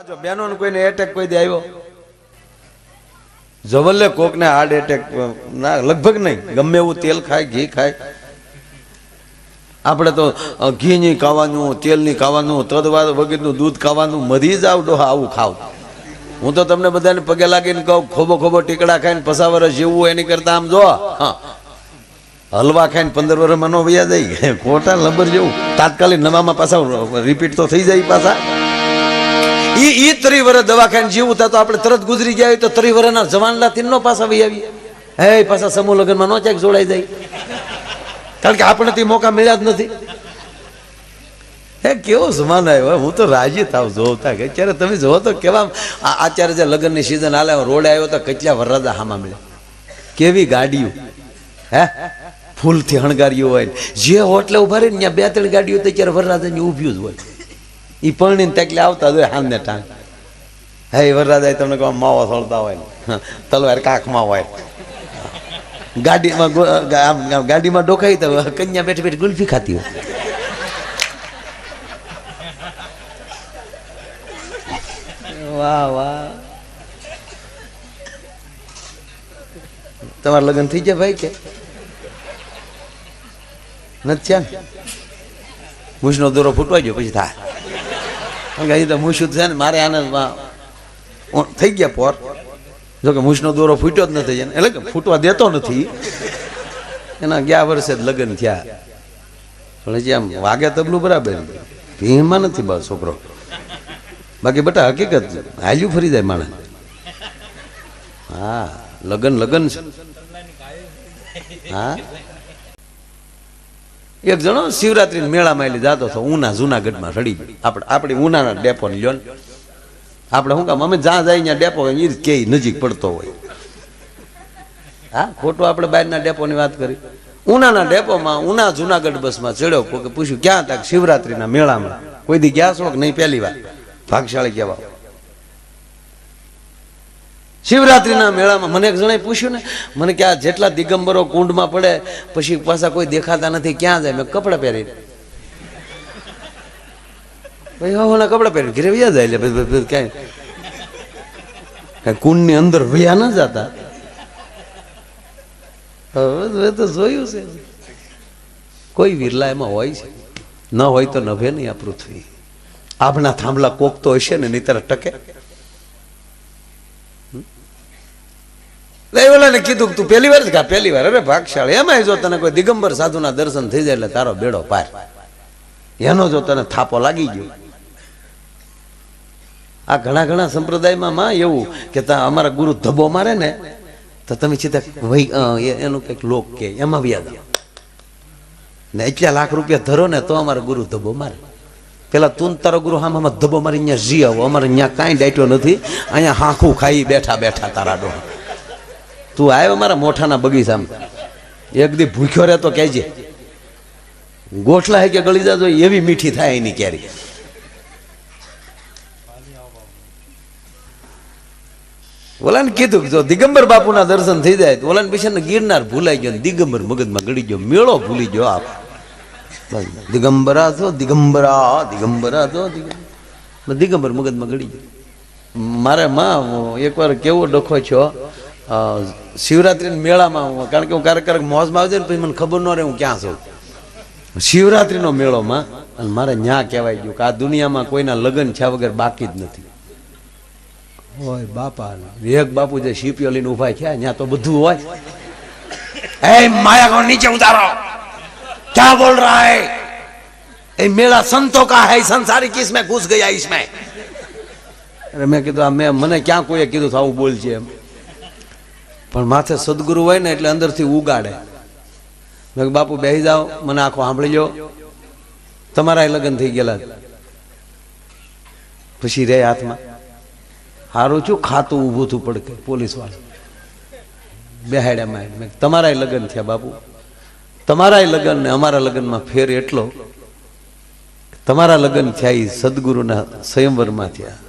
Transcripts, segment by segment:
જો બેનો કોઈને એટેક કોઈ દે આવ્યો જવલ્લે કોક ને હાર્ટ એટેક ના લગભગ નહીં ગમે એવું તેલ ખાય ઘી ખાય આપણે તો ઘી ની ખાવાનું તેલ ની ખાવાનું તદવાર વગેરેનું દૂધ ખાવાનું મરી જાવ ડોહા આવું ખાવ હું તો તમને બધાને પગે લાગીને કહું ખોબો ખોબો ટીકડા ખાઈને 50 વર્ષ જીવવું એની કરતા આમ જો હા હલવા ખાઈને 15 વર્ષમાં નો વયા જાય ખોટા લંબર જેવું તાત્કાલિક નવામાં પાછા રિપીટ તો થઈ જાય પાછા ઈ 30 વર્ષ દવા ખાઈને જીવું તો આપણે તરત ગુજરી ગયા હોય તો 30 વર્ષના જવાનલા થી નો પાછા વહી આવી હે પાછા સમૂહ લગ્નમાં નો ચાક જોડાઈ જાય કારણ કે આપણે તે મોકા મળ્યા જ નથી હે કેવો જમાનો આવ્યો હું તો રાજી થાવ જોતા કે અત્યારે તમે જોવો તો કેવા અત્યારે જે લગ્નની સિઝન હાલે રોડે આવ્યો તો કેટલા વરરાજા હામાં મળ્યા કેવી ગાડીઓ હે ફૂલથી હણગાર્યું હોય જે હોટલે ઉભા રહી ને ત્યાં 2-3 ગાડીઓ તો અત્યારે વરરાજાની ઊભી જ હોય ઈ પરણીને તેકલે આવતા હોય હાંને ટાંગ હે વરરાજા તમને કહો માવો સળતા હોય તલવાર કાખમાં હોય ગાડીમાં ડોકાઈ તો કન્યા બેઠી બેઠી ગુલ્ફી ખાતી હોય વાહ વાહ તમારા લગ્ન થઈ જાય ભાઈ કે નથી થયા ને મૂછનો દોરો ફૂટવા ગયો પછી થાય તો મૂછું છે ને મારે આને થઈ ગયા પોર જોકે મૂછનો દોરો ફૂટ્યો જ નથી એટલે કે ફૂટવા દેતો નથી એના ગયા વર્ષે જ લગ્ન થયા પણ હજી આમ વાગે તબલું બરાબર ભીમાં નથી બસ છોકરો બાકી બેટા હકીકત હાલ્યું ફરી જાય માણસ હા લગન લગન છે હા એક જણો શિવરાત્રી મેળામાં એલી જાતો હતો ઉના જુનાગઢમાં રડી આપણે ઉનાના ડેપો ને લ્યો ને આપણે શું કામ અમે જ્યાં જાય ત્યાં ડેપો એ કે નજીક પડતો હોય હા ખોટું આપણે બહારના ડેપોની વાત કરી ઉનાના ડેપોમાં ઉના જુનાગઢ બસમાં ચડ્યો કોઈ પૂછ્યું ક્યાં હતા શિવરાત્રીના મેળામાં કોઈ દી ગયા છો કે નહીં પહેલી વાર ભાગશાળી કહેવા શિવરાત્રીના મેળામાં મને એક જણાએ પૂછ્યું ને મને કે આ જેટલા દિગંબરો કુંડમાં પડે પછી પાછા કોઈ દેખાતા નથી ક્યાં જાય મેં કપડાં પહેરી ભાઈ હવાના કપડાં પહેરી ઘરે વ્યા જાય એટલે ક્યાંય કુંડની અંદર વ્યા ના જતા હવે તો જોયું છે કોઈ વિરલા એમાં હોય છે ન હોય તો નભે નહીં આ પૃથ્વી આપણા થાંભલા કોક તો હશે ને નહીં તરફ ટકે ઓલાને કીધું તું પહેલી વાર જ કા પહેલી વાર અરે ભાગશાળી એમાં જો તને કોઈ દિગંબર સાધુના દર્શન થઈ જાય એટલે તારો બેડો પાર એનો જો તને થાપો લાગી ગયો આ ઘણા ઘણા સંપ્રદાયમાં એવું કે અમારા ગુરુ ધબ્બો મારે ને તો તમે સીધા એનું કઈક લોક કે એમાં વ્યાજ ને એટલા લાખ રૂપિયા ધરો ને તો અમારા ગુરુ ધબ્બો મારે પેલા તું તારો ગુરુ આમ ધબ્બો મારી અહીંયા જી આવો અમારે અહીંયા કાંઈ ડાટ્યો નથી અહીંયા હાંખું ખાઈ બેઠા બેઠા તારા ડો તું આવ્યો મારા મોઠાના બગીચામાં એક દી ભૂખ્યો રહે તો કહેજે ગોઠલા હે કે ગળી જાજો એવી મીઠી થાય એની કેરી ઓલાને કીધું જો દિગંબર બાપુના દર્શન થઈ જાય તો ઓલાને પછી ગિરનાર ભૂલાઈ ગયો દિગંબર મગજમાં ગળી ગયો મેળો ભૂલી ગયો આપ દિગંબરા તો દિગંબરા દિગંબરા તો દિગંબર મગજમાં ગળી ગયો મારે માં એકવાર કેવો ડખો છો શિવરાત્રી મેળામાં કારણ કે હું ક્યારેક મોજમાં આવી જાય ને પછી મને ખબર ન રહે હું ક્યાં છું શિવરાત્રીનો મેળોમાં અને મારે ન્યા કહેવાય ગયું કે આ દુનિયામાં કોઈના લગ્ન થયા વગર બાકી જ નથી હોય બાપા એક બાપુ જે શીપીઓ લઈને ઉભા થયા ત્યાં તો બધું હોય એ માયા को नीचे उतारो क्या बोल रहा है ये मेरा संतों का है संसारी किसमें घुस गया इसमें अरे मैं કીધું આ મને ક્યાં કોઈએ કીધું આવું બોલ છે એમ પણ માથે સદગુરુ હોય ને એટલે અંદરથી ઉગાડે મેં બાપુ બેસી જાઓ મને આખો સાંભળી લો તમારા લગ્ન થઈ ગયેલા પછી રે હાથમાં હારું છું ખાતું ઊભું થયું પડકે પોલીસ વાળા બેહાડ્યામાં તમારા લગ્ન થયા બાપુ તમારા લગ્ન ને અમારા લગ્નમાં ફેર એટલો તમારા લગ્ન થયા એ સદગુરુના સંયમવરમાં થયા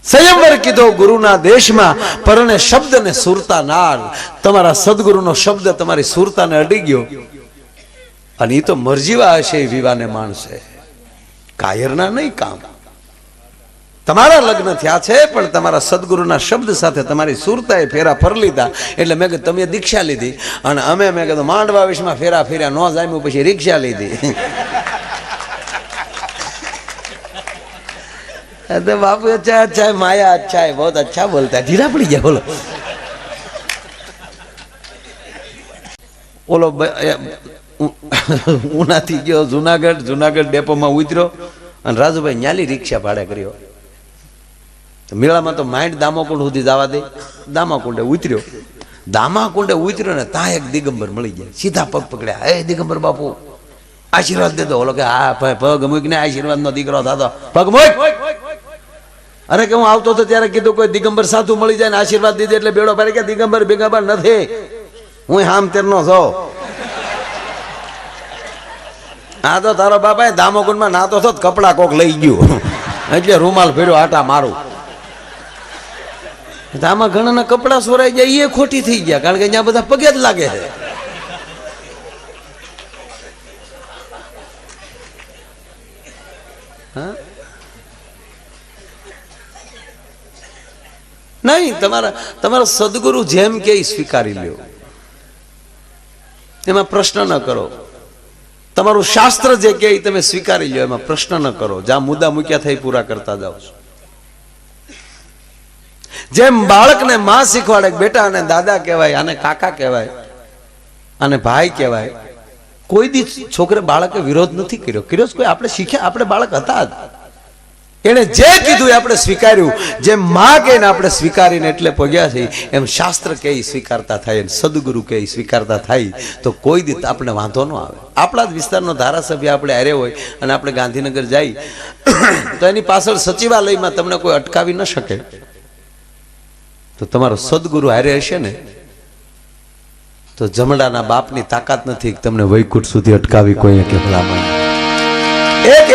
સંયમવર કીધો ગુરુના દેશમાં પરણે શબ્દ ને સુરતા નાળ તમારા સદગુરુનો શબ્દ તમારી સુરતાને અડી ગયો અને એ તો મરજીવા હશે વિવાને માણસે કાયરના નહીં કામ તમારા લગ્ન થયા છે પણ તમારા સદગુરુના શબ્દ સાથે તમારી સુરતાએ ફેરા ફર લીધા એટલે મેં કીધું તમે દીક્ષા લીધી અને મેં કીધું માંડવા વિશમાં ફેરા ફેર્યા ન જામ્યું પછી રિક્ષા લીધી. अरे बापू अच्छा अच्छा है, माया अच्छा है, बहुत अच्छा बोलता है. धीरा पड़ी गया बोलो. बोलो ઉનાથી ગયો જુનાગઢ ડેપોમાં ઉતર્યો અને રાજુભાઈ ન્યાલી રિક્ષા ભાડે કર્યો. મેળામાં તો માઇન્ડ દામાકુંડ સુધી જવા દે. દામાકુંડે ઉતર્યો ને ત્યાં એક દિગંબર મળી ગયા. સીધા પગ પકડ્યા. હે દિગંબર બાપુ આશીર્વાદ દે દો. ઓલો કે હા પગ મૂકીને આશીર્વાદ નો દીકરો થતો પગ મૂક. અરે કે હું આવતો હતો ત્યારે કીધું કોઈ દિગંબર સાધુ મળી જાય ને આશીર્વાદ દીધે એટલે બેડો પાડે કે દિગંબર બિગંબર નથી, હું હામ તેરનો છો. આ તો તારો બાપા દામોકુંડમાં નાતો હતો કપડા કોક લઈ ગયું એટલે રૂમાલ ફેર્યો આટા મારું. આમાં ઘણા કપડા સોરાઈ જાય એ ખોટી થઈ ગયા કારણ કે અહીંયા બધા પગે જ લાગે છે. નહીં, તમારા સદગુરુ જેમ કે સ્વીકારી લ્યો, એમાં પ્રશ્ન ન કરો. તમારું શાસ્ત્ર જે કે તમે સ્વીકારી લ્યો, એમાં પ્રશ્ન ન કરો. જ્યાં મુદ્દા મૂક્યા થઈ પૂરા કરતા જાઓ છો. જેમ બાળકને માં શીખવાડે બેટા અને દાદા કહેવાય, આને કાકા કહેવાય, આને ભાઈ કહેવાય. કોઈ દી છોકરે બાળકે વિરોધ નથી કર્યો. કોઈ આપણે શીખ્યા, આપણે બાળક હતા જ. એને જે કીધું એ આપણે સ્વીકાર્યું. જેમ માં કે આપણે સ્વીકારીને એટલે પગ્યા છે એમ શાસ્ત્ર કે સ્વીકારતા થાય, સદગુરુ કે સ્વીકારતા થાય તો કોઈ દી આપણે વાંધો ન આવે. આપણા જ વિસ્તારનો ધારાસભ્ય આપણે હારે હોય અને આપણે ગાંધીનગર જાય તો એની પાછળ સચિવાલયમાં તમને કોઈ અટકાવી ન શકે. તો તમારો સદગુરુ હારે હશે ને તો જમડાના બાપની તાકાત નથી તમને વૈકુંઠ સુધી અટકાવી કોઈ કે ભલામણ. એક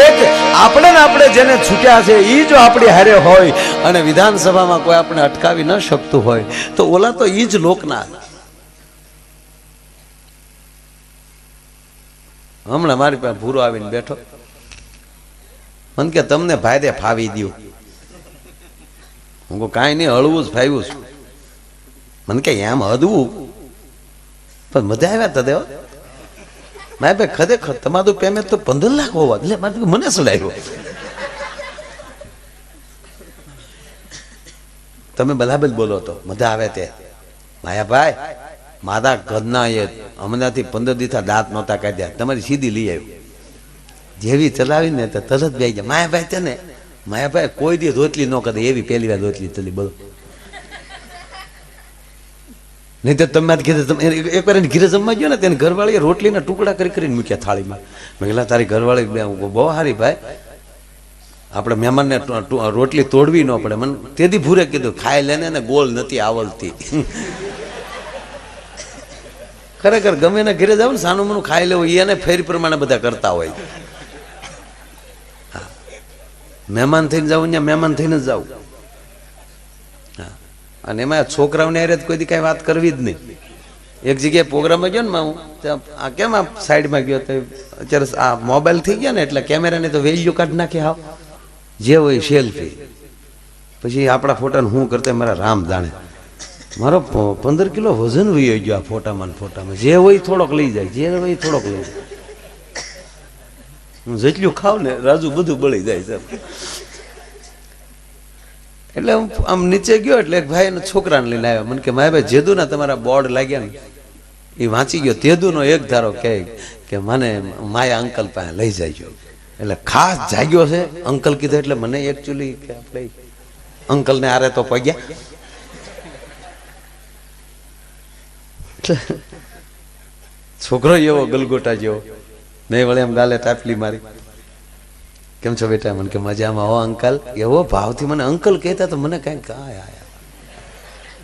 આપણે જેને છૂટ્યા છે એ જો આપણી હારે હોય અને વિધાનસભામાં કોઈ આપણે અટકાવી ન શકતું હોય તો ઓલા તો ઈ જ લોકના. હમણાં મારી પાસે ભૂરો આવીને બેઠો, મને કે તમને ભાઈ ફાવી દઉં. હું કહું કાંઈ નહીં, હળવું જ ફાવ્યું છું. મને કે એમ હદવું પણ મજા આવ્યા તા દેવા. મારે ભાઈ ખરેખર તમારું પેમેન્ટ તો 15 લાખ હોવા એટલે મને સડાયો. તમે બરાબર બોલો તો મજા આવે તે. માયાભાઈ મારા ઘરના એ હમણાંથી 15 દિવસા દાંત નહોતા કાઢ્યા, તમારી સીધી લઈ આવ્યું. જેવી ચલાવીને તો તરત બે ગયા. માયાભાઈ તેને માયાભાઈ કોઈ દી રોટલી ન કરે એવી પહેલી વાર રોટલી ચલી બોલો. નહીં તો તમે કીધું તમે એકવાર એને ઘીરે જમવા ગયો ને તેને ઘરવાળીએ રોટલીના ટુકડા કરીને મૂક્યા થાળીમાં. મેં કહેલા તારી ઘરવાળી બહુ સારી ભાઈ, આપણે મહેમાનને રોટલી તોડવી ન પડે. મને તેથી ભૂરે કીધું ખાઈ લેને ને ગોળ નથી આવડતી. ખરેખર ગમે એને ઘરે જાવ ને સાનું મનું ખાઈ લેવું એને ફેરી પ્રમાણે બધા કરતા હોય. મહેમાન થઈને જાવ ત્યાં મહેમાન થઈને જ જાવ. અને એમાં છોકરાઓને હારે કોઈ દી કાંઈ વાત કરવી જ નહીં. એક જગ્યાએ પ્રોગ્રામમાં ગયો ને હું આ કેમ આ સાઈડમાં ગયો તો અત્યારે આ મોબાઈલ થઈ ગયા ને એટલે કેમેરાને તો વેલ્યુ કાઢી નાખી. હાવ જે હોય સેલ્ફી. પછી આપણા ફોટાને હું કરતા મારા રામ જાણે. મારો 15 કિલો વજન વહી ગયો આ ફોટામાં. જે હોય થોડોક લઈ જાય, જે હોય થોડોક લઈ જાય. હું જેટલું ખાવ ને રાજુ બધું બળી જાય છે. એટલે હું આમ નીચે ગયો એટલે એક ભાઈ એના છોકરાને લઈને આવ્યો. મને કે માય ભાઈ જેદુના તમારા બોર્ડ લાગ્યા ને એ વાંચી ગયો. તેદુનો એક ધારો કે મને માયા અંકલ પાસે લઈ જાય. એટલે ખાસ જાગ્યો છે અંકલ કીધું એટલે મને એકચ્યુઅલી કે આપણે અંકલને આરે તો પગ્યા. છોકરો એવો ગલગોટા જેવો. મેં વળે એમ ગાલે ટાપલી મારી. કેમ છો બેટા? મને કે મજામાં હો અંકલ. એવો ભાવથી મને અંકલ કહેતા તો મને કઈ કાંઈ આયા.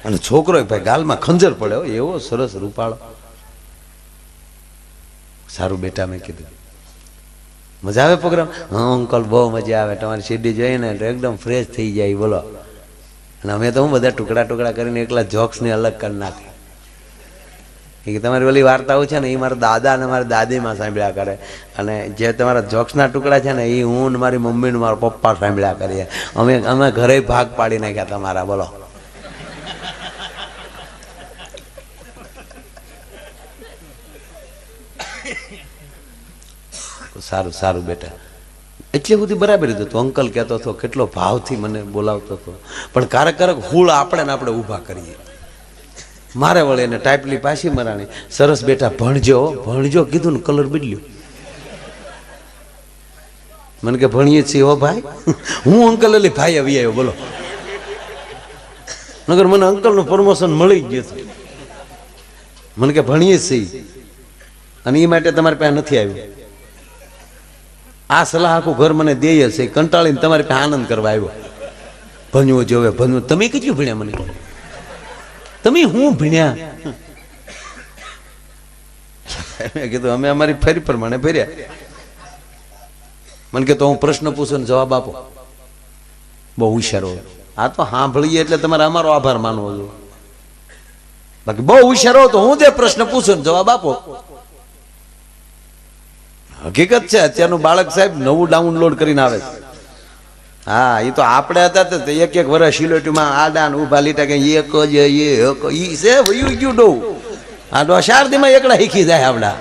અને છોકરો ભાઈ ગાલમાં ખંજર પડ્યો એવો સરસ રૂપાળો. સારું બેટા મેં કીધું મજા આવે પ્રોગ્રામ? હા અંકલ બહુ મજા આવે, તમારી સીડી જોઈને એકદમ ફ્રેશ થઈ જાય બોલો. અને અમે તો હું બધા ટુકડા કરીને એકલા જોક્સ ને અલગ કરી નાખે. કે તમારી ઓલી વાર્તાઓ છે ને એ મારા દાદા અને મારા દાદીમાં સાંભળ્યા કરે, અને જે તમારા જોક્સના ટુકડા છે ને એ હું ને મારી મમ્મી ને મારા પપ્પા સાંભળ્યા કરીએ. અમે ઘરે ભાગ પાડી નાખ્યા તમારા. બોલો સારું સારું બેટા, એટલે બધી બરાબર હતું. અંકલ કહેતો હતો, કેટલો ભાવથી મને બોલાવતો હતો, પણ ક્યારેક હુળ આપણે ને આપણે ઊભા કરીએ. મારે વળે એને ટાઈપલી પાછી મરાણી, સરસ બેટા ભણજો ભણજો કીધું ને કલર બદલ્યો. મને કે ભણીએ છીએ હો ભાઈ. હું અંકલ એટલે ભાઈ આવી આવ્યો. બોલો નગર મને અંકલનું પ્રમોશન મળી ગયું હતું. મને કે ભણીએ છીએ અને એ માટે તમારી પાસે નથી આવ્યું. આ સલાહ આખું ઘર મને દે છે, કંટાળીને તમારી પાસે આનંદ કરવા આવ્યો. ભણવું જોવે ભણવું. તમે કેટલું ભણ્યા? મને તમે હું ભણ્યા? મેં કીધું અમે અમારી ફેરી પ્રમાણે ફેર્યા. મને કે તો હું પ્રશ્ન પૂછું ને જવાબ આપો. બહુ હોશિયાર હોય. આ તો સાંભળીએ એટલે તમારે અમારો આભાર માનવો જોઈએ. બાકી બહુ હોશિયાર હો તો હું જે પ્રશ્ન પૂછું ને જવાબ આપો. હકીકત છે. અત્યારનું બાળક સાહેબ નવું ડાઉનલોડ કરીને આવે છે. હા, એ તો આપણે હતા તો એક એક વર્ષ સિલોટીમાં આડા ઉભા લીટા કે એક જ ઈ છે વયું ગયું ડો. આ ડો 4 દીમાં એકલા શીખી જાય આપડા.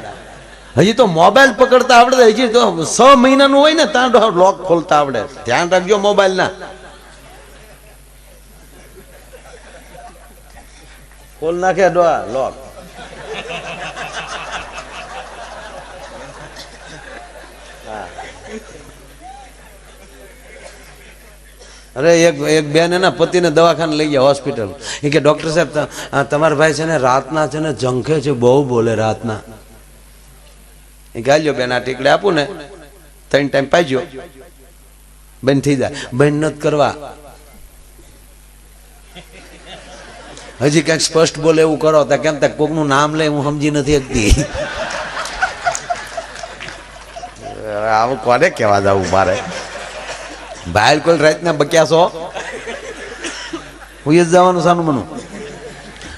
હજી તો મોબાઈલ પકડતા આવડે, હજી તો 6 મહિનાનું હોય ને ત્યાં ડો લોક ખોલતા આવડે. ધ્યાન રાખજો મોબાઈલ ના ખોલ નાખે ડો લોક. અરે એક બેન એના પતિને દવાખાને લઈ ગયા હોસ્પિટલ. એ કે ડોક્ટર સાહેબ તમારા ભાઈ છે ને રાતના છે ને ઝંખે છે, બહુ બોલે રાતના. એ ગાલ્યો બેન આ ટીકડે આપું ને 3 ટાઈમ પાઈજો બંધ થઈ જાય. બંધ નથી કરવા, હજી ક્યાંક સ્પષ્ટ બોલે એવું કરો. તો કેમ તક કોકનું નામ લે હું સમજી નથી શકતી. આવું કોને કહેવા જવું મારે? બહાર કોઈ રાતના બક્યા છો હું જ જવાનું સાનું મનું.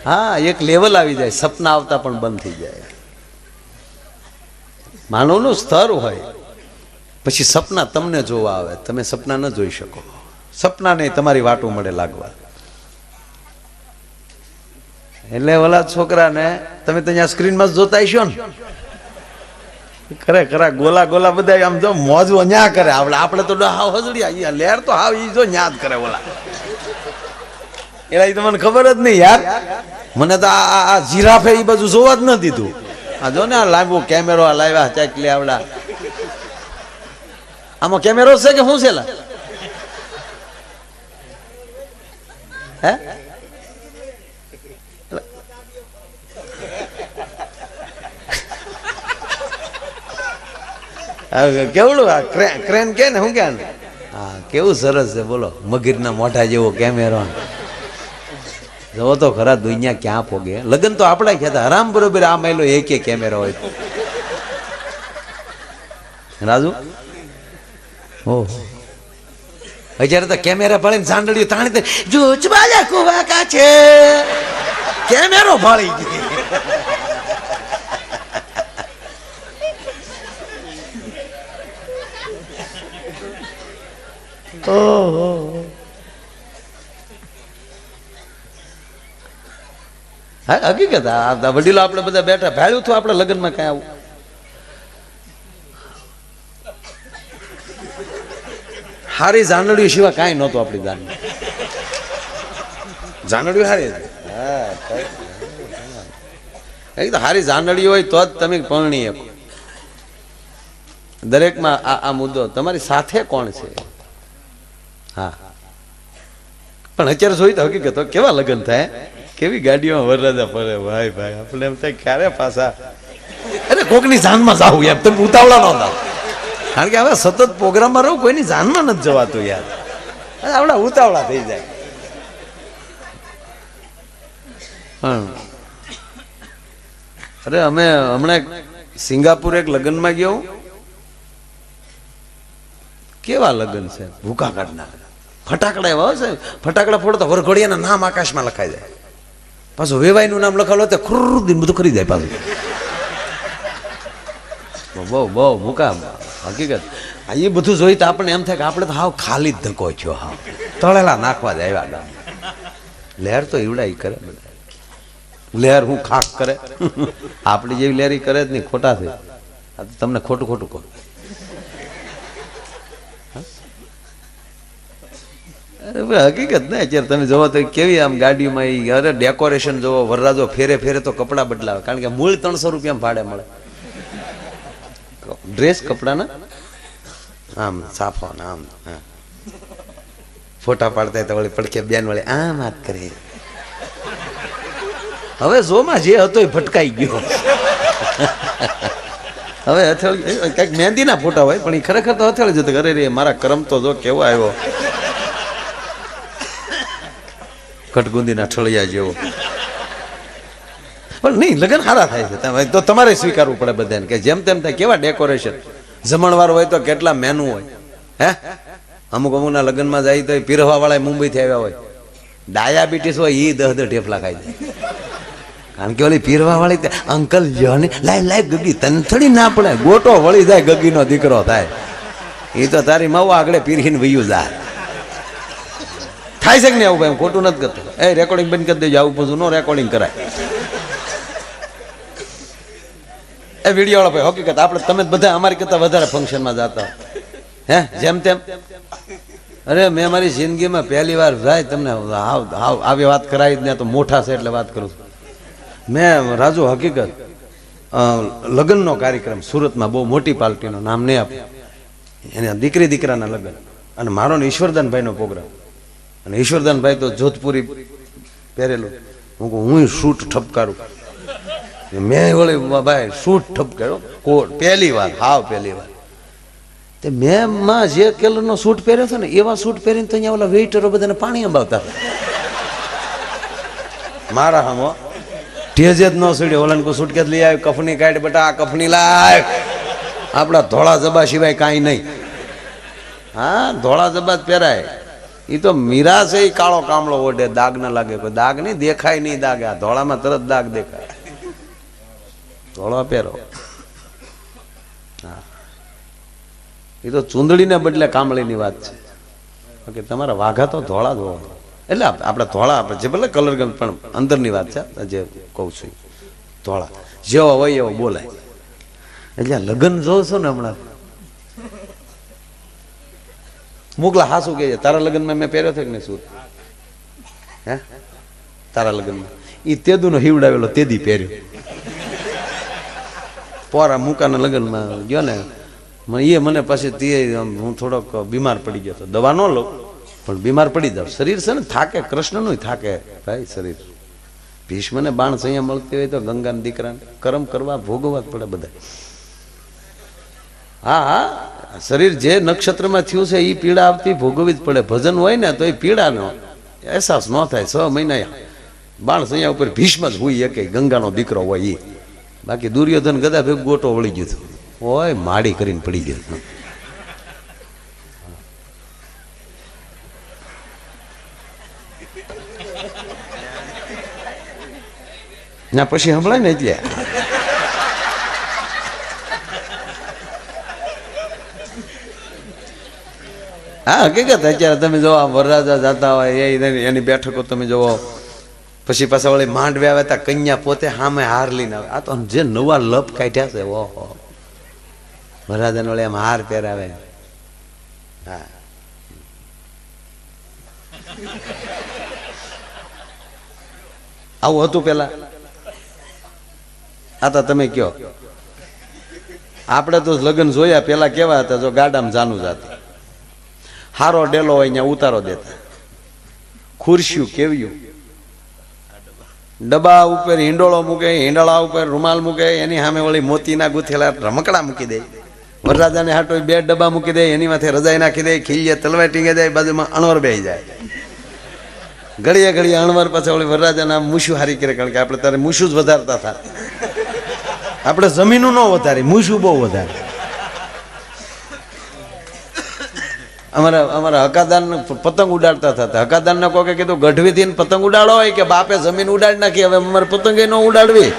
હા, એક લેવલ આવી જાય, સપના આવતા પણ બંધ થઈ જાય. માનવનું સ્તર હોય પછી સપના તમને જોવા આવે, તમે સપના ન જોઈ શકો. સપના નહીં તમારી વાટું મળે લાગવા. એટલે ઓલા છોકરાને તમે ત્યાં સ્ક્રીનમાં જોતા હશો ને, ખરા ગોલા ગોલા બધા આમ જો મોજ ન્યા કરે. આપણે તો હાવ હજડિયા લેર તો હાવ ઈ જો ન્યા જ કરે ઓલા. એલા તો મને ખબર જ નહીં યાર. મને તો આ જીરાફે એ બધું જોવા જ ન દીધું. આ જો ને આ લાંબો કેમેરો આ લાવ્યા ચાકલી આવડા. આમાં કેમેરો છે કે શું છે લા? હે કેવડું આ ક્રેન કે ને શું કે? હા, કેવું સરસ છે. બોલો મગીરના મોઢા જેવો કેમેરો. જો તો ખરા દુનિયા ક્યાં પોગે. લગન તો આપડા કહેતા હરામ બરોબર આ માયલો એક કેમેરો હોય. રાજુ ઓહો, અત્યારે તો કેમેરા ભાળીને સાંડળીઓ તાણી જો ચબાજા કુવા કા છે કેમેરો ભાળી ગઈ. હા, હકીકત આ વડીલો આપણે બધા બેઠા ભાડ્યું હતું આપણે લગ્નમાં કઈ આવું. હારી જાનડીઓ સિવાય કાંઈ નહોતું આપણી જાનડીઓ હારી. હા, હારી જાનડીઓ હોય તો જ તમે પરણી શકો. દરેકમાં આ મુદ્દો તમારી સાથે કોણ છે. હા, પણ અત્યારે જોઈ તો હકીકત કેવા લગ્ન થાય, કેવી ગાડીઓમાં વરરાજા ફરે. ભાઈ ભાઈ આપણે એમ થાય ક્યારે પાછા અરે કોકની જાનમાં જાવું યાર. તમે ઉતાવળા ન થાવ, કારણ કે હવે સતત પ્રોગ્રામમાં રહું, કોઈની જાનમાં નથી જવાતું યાર. આપણા ઉતાવળા થઈ જાય. અરે અમે હમણાં સિંગાપુર એક લગ્નમાં ગયો. કેવા લગ્ન છે, ભૂકા કાઢના. ફટાકડા એવા છે, ફટાકડા ફોડો તો વરઘોડિયાના નામ આકાશમાં લખાઈ જાય. પાછું વેવાઈનું નામ લખાવેલું તો ખુરદીન બધું કરી જાય પાછું. બહુ બહુ મુકામ હકીકત. એ બધું જોઈ તો આપણને એમ થાય કે આપણે તો હાવ ખાલી જ ધક્કો છો, હાવ તળેલા નાખવા જ આવ્યા. લહેર તો એવડા કરે બધા. લહેર હું ખાક કરે, આપણી જેવી લહેરી કરે જ નહીં, ખોટા થઈ. તમને ખોટું ખોટું કહું. હકીકત ને અત્યારે તમે જોવો તો કેવી આમ ગાડીમાં અરે ડેકોરેશન જોવો, વરરાજો ફેરે ફેરે તો કપડાં બદલાવે, કારણ કે મૂળ 300 રૂપિયા ભાડે મળે ડ્રેસ કપડાના. આમ સાફો ને આમ ફોટા પાડતા તો વળી પડકે બેન વળી આમ વાત કરી. હવે જોમાં જે હતો એ ભટકાઈ ગયો. હવે હથેળી કઈક મહેંદીના ફોટા હોય પણ એ ખરેખર તો હથેળી જતો. અરે રે મારા કરમ તો જો કેવો આવ્યો, કટગુંદીના ઠળિયા જેવો. પણ નહીં, લગ્ન સારા થાય છે તો તમારે સ્વીકારવું પડે બધાને કે જેમ તેમ થાય. કેવા ડેકોરેશન, જમણવાર હોય તો કેટલા મેનુ હોય. હે અમુક અમુકના લગ્નમાં જાય તો પીરવા વાળા મુંબઈથી આવ્યા હોય, ડાયાબિટીસ હોય એ 10 ઢેફલા ખાઈ જાય. કારણ કે ઓલી પીરવા વાળી અંકલ જોને લાય લાય ગગી તને થોડી ના પડે, ગોટો વળી જાય, ગગીનો દીકરો થાય. એ તો તારી માવા આગળ પીરીને વયું જાય. થાય છે કે નહીં આવું? ભાઈ ખોટું નથી કરતો. એ રેકોર્ડિંગ બંધ કરી દેજો, આવું બધું નો રેકોર્ડિંગ કરાય. એ વિડીયો વાળા ભાઈ હકીકત આપણે તમે બધા અમારી કરતા વધારે ફંક્શનમાં જતા હે જેમ તેમ. અરે મેં મારી જિંદગીમાં પહેલી વાર ભાઈ તમને આવી વાત કરાવી જ ને, તો મોટા છે એટલે વાત કરું છું. મેં રાજુ હકીકત લગ્નનો કાર્યક્રમ સુરતમાં, બહુ મોટી પાર્ટીનો, નામ નહીં આપે, એને દીકરી દીકરાના લગ્ન, અને મારો ને ઈશ્વરદાનભાઈનો પ્રોગ્રામ. અને ઈશ્વરદાનભાઈ તો જોધપુરી પહેરેલું, હું શૂટ ઠપકારું. મેં વળી ભાઈ શૂટ ઠપકાર્યો કોટ પહેલી વાર, હાવ પહેલી વાર. તે મેં માં જે કલરનો શૂટ પહેર્યો હતો ને એવા શૂટ પહેરીને તો અહીંયા ઓલા વેઇટરો બધાને પાણી અંબાવતા હતા. મારા હામો ટેજ જ ન સડ્યો. ઓલાને કોઈ સૂટકેસ લઈ આવ્યો, કફની કાઢ બેટા, આ કફની લાય. આપણા ધોળા જબા સિવાય કાંઈ નહીં. હા ધોળા જબા જ પહેરાય. એ તો મીરા છે, એ કાળો કામળો ઓઢે, દાગ ના લાગે. કોઈ દાગ નહીં, દેખાય નહીં દાગ. આ ધોળામાં તરત દાગ દેખાય. ધોળા પહેરો. હા એ તો ચૂંદડીને બદલે કામળીની વાત છે કે તમારા વાઘા તો ધોળા જ હોવા. એટલે આપણે ધોળા, આપણે જે ભલે કલર ગમ, પણ અંદરની વાત છે જે કહું છું. ધોળા જેવો હોય એવો બોલાય. એટલે લગ્ન જોઉં છો ને હમણાં મોકલા હાસું કે તારા લગ્નમાં મેં પહેર્યો છે કે નહીં સૂટ? હે તારા લગ્નમાં એ તેદુનો હિવડાવેલો તેદી પહેર્યો. પોરા મુકાના લગ્નમાં ગયો ને, એ મને પછી તે હું થોડોક બીમાર પડી ગયો હતો. દવા ન લઉં પણ બીમાર પડી જાવ. શરીર છે ને થાકે, કૃષ્ણનું થાકે ભાઈ શરીર. ભીષ્મને બાણ સૈયા મળતી હોય તો ગંગાના દીકરાને કરમ કરવા ભોગવવા જ પડે બધા. હા હા શરીર જે નક્ષત્રમાં થયું છે એ પીડા આવતી ભોગવવી જ પડે. ભજન હોય ને તો એ પીડાનો અહેસાસ ન થાય. 6 મહિના બાણ સૈયા ઉપર ભીષ્મ જ હોય, કે ગંગાનો દીકરો હોય એ. બાકી દુર્યોધન ગદા ભેગ ગોટો વળી ગયું હતું હોય, માડી કરીને પડી ગયો. ના પછી સંભળાય ને એટલે હા હકીકત. અત્યારે તમે જોવો વરરાજા જતા હોય એની બેઠકો તમે જોવો, પછી પાછા વળી માંડવે આવે તા કન્યા પોતે સામે હાર લઈને આવે. આ તો જે નવા લપ કાઢ્યા છે, ઓહો વરરાજાને વળી આમ હાર પહેરાવે. હા આવું હતું પેલા. આ તો તમે કયો, આપણે તો લગ્ન જોયા પેલા કેવા હતા, જો ગાડામાં જાનું જાતી, હારો ડેલો હોય ત્યાં ઉતારો દેતા, ખુરશીયું કેવ્યું, ડબ્બા ઉપર હિંડોળો મૂકે, હિંડોળા ઉપર રૂમાલ મૂકે, એની સામે વળી મોતીના ગુથેલા રમકડા મૂકી દે. વરરાજાને હાટો 2 ડબ્બા મૂકી દે, એની માથે રજાઈ નાખી દે, ખીલીએ તલવાર ટીંગે જાય, બાજુમાં અણવર બેસી જાય. ઘડીએ ઘડીએ અણવર પાછા વળી વરરાજાના મૂછું હારી કરે, કારણ કે આપણે તારે મૂછું જ વધારતા હતા. આપણે જમીનું ન વધારી, મૂછું બહુ વધારે. અમારા હકાદાન પતંગ ઉડાડતા હતા. હકાદાન ને કોકે કીધું ગઢવી થી પતંગ ઉડાડો હોય કે બાપે જમીન ઉડાડી નાખી, હવે અમારે પતંગ ન ઉડાડવી.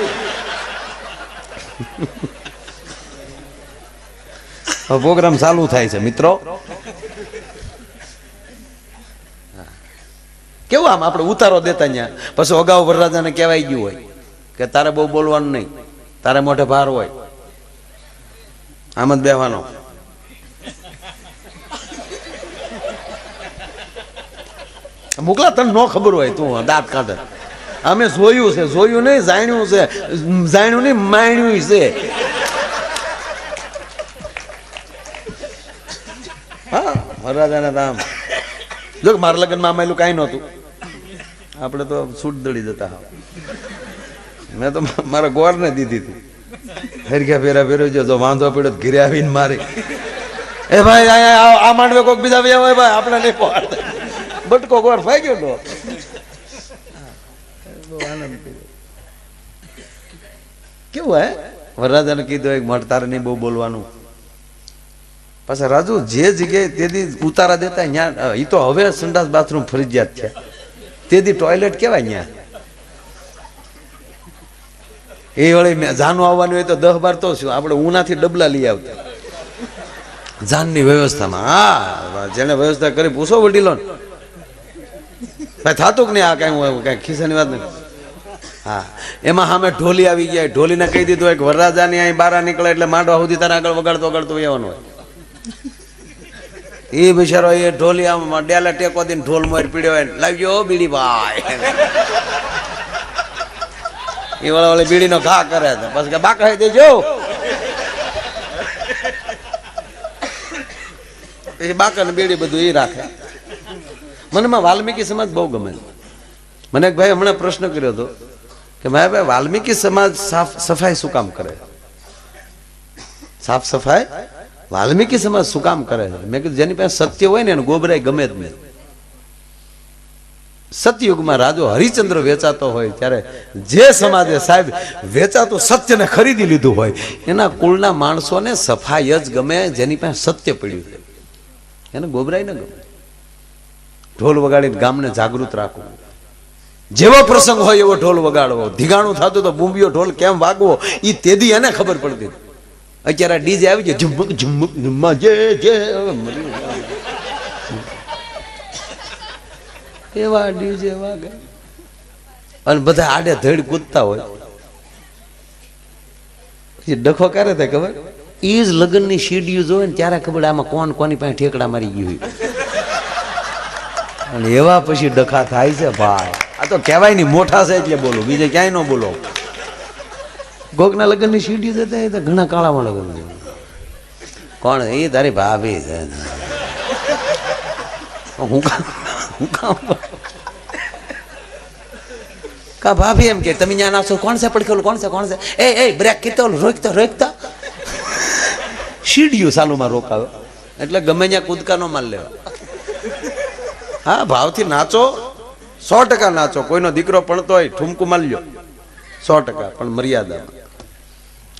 પ્રોગ્રામ ચાલુ થાય છે મિત્રો. કેવું આમ આપણે ઉતારો દેતા ત્યાં, પછી અગાઉ વરરાજાને કહેવાય ગયું હોય કે તારે બહુ બોલવાનું નહીં, તારે મોઢે ભાર હોય, આમ જ બેવાનો. મોકલા તને ન ખબર હોય તું દાંત કાઢે. અમે જોયું છે, જોયું નહીં જાણ્યું છે, જાણ્યું નહીં માણ્યું છે. હા વરરાજાના નામ જો મારા લગ્નમાં આમાં કાંઈ નહોતું, આપણે તો છૂટ દળી જતા. મેં તો મારા ગોરને દીધી હતી. ફેરખ્યા ફેરા ફેરવજો, જો વાંધો પડ્યો ઘીરે આવીને મારી, એ ભાઈ આ માંડવે કોક બીજા વ્યા હોય ભાઈ, આપણે નહીં પહોંચે. બટકો ગોર ફાઈ ગયો તો કેવું હે. વરરાજાને કીધું એક મઠ તારે નહીં બહુ બોલવાનું. પાછા રાજુ જે જગ્યાએ તેથી ઉતારા દેતા ત્યાં, એ તો હવે સંડાસ બાથરૂમ ફરજિયાત છે, તેથી ટોયલેટ કેવાય ત્યાં. એ વળી જાનું આવવાનું હોય તો 10-12 તો શું આપણે ઉનાથી ડબલા લઈ આવતા જાનની વ્યવસ્થામાં. હા જેને વ્યવસ્થા કરી પૂછો વડીલો ને ભાઈ થાતું કે નહીં આ કઈ ખિસ્સાની વાત નથી. હા એમાં સામે ઢોલી આવી ગયા, ઢોલીને કહી દીધું એક વરરાજાની અહીં બહાર નીકળે એટલે માંડવા સુધી તારે આગળ વગાડતો વગાડતો આવવાનું હોય. એ બિચારો એ ઢોલી આમ ડેલા ટેકો દઈને ઢોલ મોર પીડ્યો હોય, લાવજો બીડી ભાઈ. એ વાળા વાળી બીડીનો ઘા કરે છે, પછી કે બાકા દેજો. એ બાકા ને બીડી બધું એ રાખે. મનમાં વાલ્મીકી સમાજ બહુ ગમે. મને એક ભાઈ હમણાં પ્રશ્ન કર્યો હતો કે ભાઈ વાલ્મીકી સમાજ સાફ સફાઈ શું કામ કરે? સાફ સફાઈ વાલ્મીકી સમાજ શું કામ કરે? મેં કીધું જેની પાસે સત્ય હોય ને એને ગોબરાય ગમે જ નહીં. સતયુગમાં રાજો હરિચંદ્ર વેચાતો હોય ત્યારે જે સમાજે સાહેબ વેચાતું સત્યને ખરીદી લીધું હોય એના કુળના માણસોને સફાઈ જ ગમે, જેની પાસે સત્ય પડ્યું છે એને ગોબરાય ન ગમે. ઢોલ વગાડીને ગામને જાગૃત રાખવું, જેવો પ્રસંગ હોય એવો ઢોલ વગાડવો. ધીગાણું થતું તો બુંબીઓ ઢોલ કેમ વાગવો એ તેદી એને ખબર પડતી. અત્યારે ડીજે આવી જાય ઝુમક ઝુમક ઝુમ્મા જે જે એવા ડીજે વાગે અને બધા આડે ધડ કૂદતા હોય. ડખો કરે તે ખબર એ જ લગ્નની સીડીઓ જોવે ને ત્યારે ખબર આમાં કોણ કોની પાસે ઠેકડા મારી ગયું હોય. અને એવા પછી ડખા થાય છે ભાઈ. આ તો કહેવાય નહીં મોઠા છે એટલે બોલો, બીજે ક્યાંય ન બોલો. ગોકના લગ્નની સીડીઓ જતા એ તો ઘણા કાળામાં લગ્ન. કોણ એ તારી ભાભી છે. હું કામ કા ભાભી એમ કે તમે ત્યાં નાખશો, કોણ છે પડખેલું, કોણ છે કોણ છે, એ બ્રેક કીધો રોકતા રોકતા સીડીયું સાલુમાં રોકાવે એટલે ગમે ત્યાં કૂદકા નો માલ લેવા. હા ભાવથી નાચો, 100% નાચો. કોઈનો દીકરો ભણતો હોય ઠુમકું માલ્યો 100%, પણ મર્યાદામાં.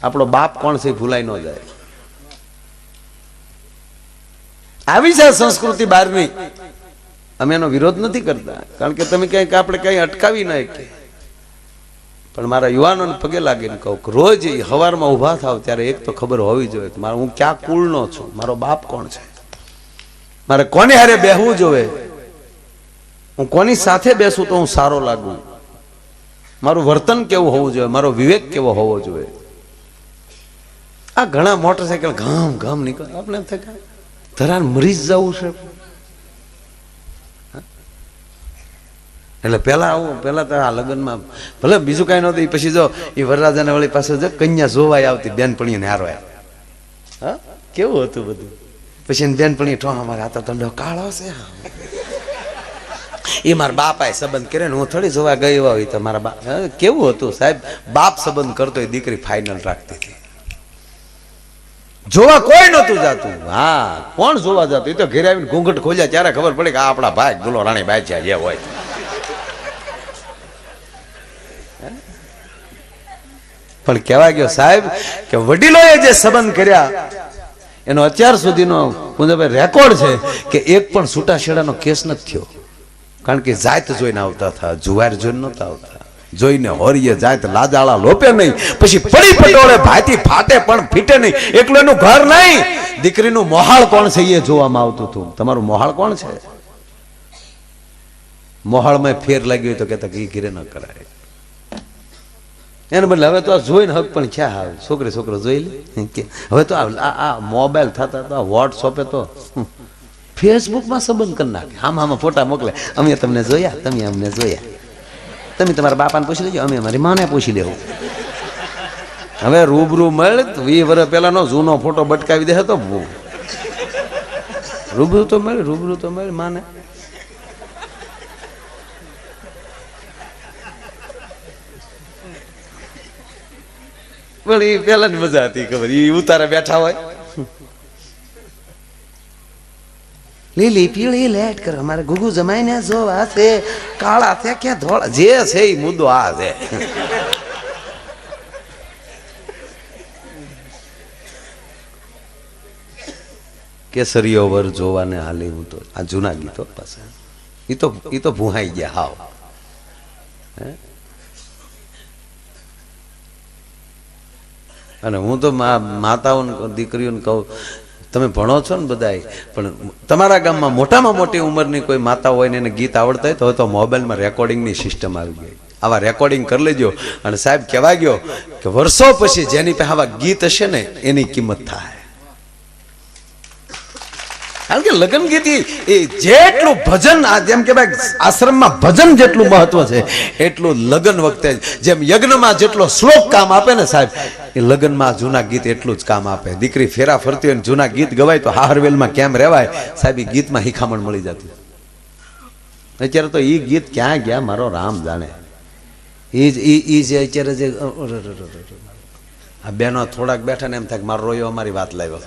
આપણો બાપ કોણ છે ભૂલાઈ ન જાય. આવી છે સંસ્કૃતિ બહારની. અમે એનો વિરોધ નથી કરતા, કારણ કે તમે ક્યાંક આપણે કઈ અટકાવી ના શકીએ. પણ મારા યુવાનોને પગે લાગીને કહું કે રોજ સવારમાં ઊભા થાવ ત્યારે એક તો ખબર હોવી જોઈએ કે હું ક્યાં કુળનો છું, મારો બાપ કોણ છે, મારે કોને હારે બેહવું જોઈએ, હું કોની સાથે બેસું તો હું સારો લાગુ, મારું વર્તન કેવું હોવું જોઈએ, મારો વિવેક કેવો હોવો જોઈએ. આ ઘણા મોટરસાયકલ ઘામ ઘામ નીકળે, આપણે ધરાન મરી જ જવું છે. એટલે પેલા તો આ લગ્નમાં ભલે બીજું કઈ નહોતું, પછી જો એ વરરાજાને વળી પાસે જો કન્યા જોવાય આવતી બેનપણીઓને હારવાય. હા કેવું હતું બધું. પછી એને બેનપણી ઠો મારે આ તો ધંધો કાળો છે. એ મારા બાપાએ સંબંધ કરે ને હું થોડી જોવા ગઈ હોય તો મારા બાપ કેવું હતું સાહેબ. બાપ સંબંધ કરતો એ દીકરી ફાઇનલ રાખતી હતી. જોવા કોઈ નતું જાતું. હા કોણ જોવા જતું? એ તો ઘેર આવીને ઘૂંઘટ ખોલ્યા ત્યારે ખબર પડી કે આ આપણા ભાઈ ગુલો રાણી ભાઈ છે જે હોય. પણ કહેવા ગયો સાહેબ કે વડીલોએ જે સંબંધ કર્યા એનો અત્યાર સુધીનો કુંજાભાઈ રેકોર્ડ છે કે એક પણ છૂટાછેડાનો કેસ નથી થયો. કારણ કે જાત જોઈને આવતા હતા, જુવાર જોઈને નહોતા આવતા. જોઈને હોરીએ જાત લાજાળા લોપે નહીં, પછી પડી પટોળે ભાતી ફાટે પણ ફીટે નહીં. એકલું એનું ઘર નહીં, દીકરીનું મોહાળ કોણ છે એ જોવામાં આવતું હતું. તમારું મોહાળ કોણ છે? મોહાળમાં ફેર લાગ્યો હોય તો કહેતા કે ઘીરે ન કરાય. એને બદલે હવે તો આ જોઈને હક પણ ક્યાં આવે. છોકરી છોકરો જોઈ લે કે હવે તો આ મોબાઈલ થતા તો વોટ્સઅપે તો ફેસબુકમાં સંબંધ કરી નાખે. આમાં ફોટા મોકલે, અમે તમને જોયા, તમે અમને જોયા, તમે તમારા બાપાને પૂછી લેજો, અમે અમારી માને પૂછી લેવું. હવે રૂબરૂ મળે તો 20 વર્ષ પહેલાનો જૂનો ફોટો બટકાવી દે તો રૂબરૂ તો મળે માને. પણ એ પેલા ની મજા હતી ખબર. એ ઉતારે બેઠા હોય, લીલી પીળી લેટ કરો, અમારે ગુગુ જમાઈને જોવા છે, કાળા છે કે ધોળા, જે છે એ મુદ્દો આ છે. કેસરીઓ વર જોવાને હાલે. હું તો આ જૂના ગીતો પાસે એ તો ભૂહાઈ ગયા હાવ. અને હું તો માતાઓને દીકરીઓને કહું, તમે ભણો છો ને બધાય, પણ તમારા ગામમાં મોટામાં મોટી ઉંમરની કોઈ માતા હોય ને એને ગીત આવડતા હોય તો મોબાઈલમાં રેકોર્ડિંગની સિસ્ટમ આવી ગઈ. આવા રેકોર્ડિંગ કરી લેજો. અને સાહેબ કહેવા ગયો કે વર્ષો પછી જેની પાસે આવા ગીત હશે ને એની કિંમત થાય. કારણ કે લગ્ન ગીત એ જેટલું ભજન, જેમ કે ભાઈ આશ્રમમાં ભજન જેટલું મહત્વ છે એટલું લગ્ન વખતે, જેમ યજ્ઞમાં જેટલો શ્લોક કામ આપે ને સાહેબ, એ લગ્નમાં જૂના ગીત એટલું જ કામ આપે. દીકરી ફેરા ફરતી હોય જૂના ગીત ગવાય તો હારવેલમાં કેમ રહેવાય સાહેબ, એ ગીતમાં હિખામણ મળી જતી. અત્યારે તો એ ગીત ક્યાં ગયા મારો રામ જાણે. એ જે અત્યારે જે આ બેનો થોડાક બેઠા ને એમ થાય મારો રોયો અમારી વાત લાવ્યો.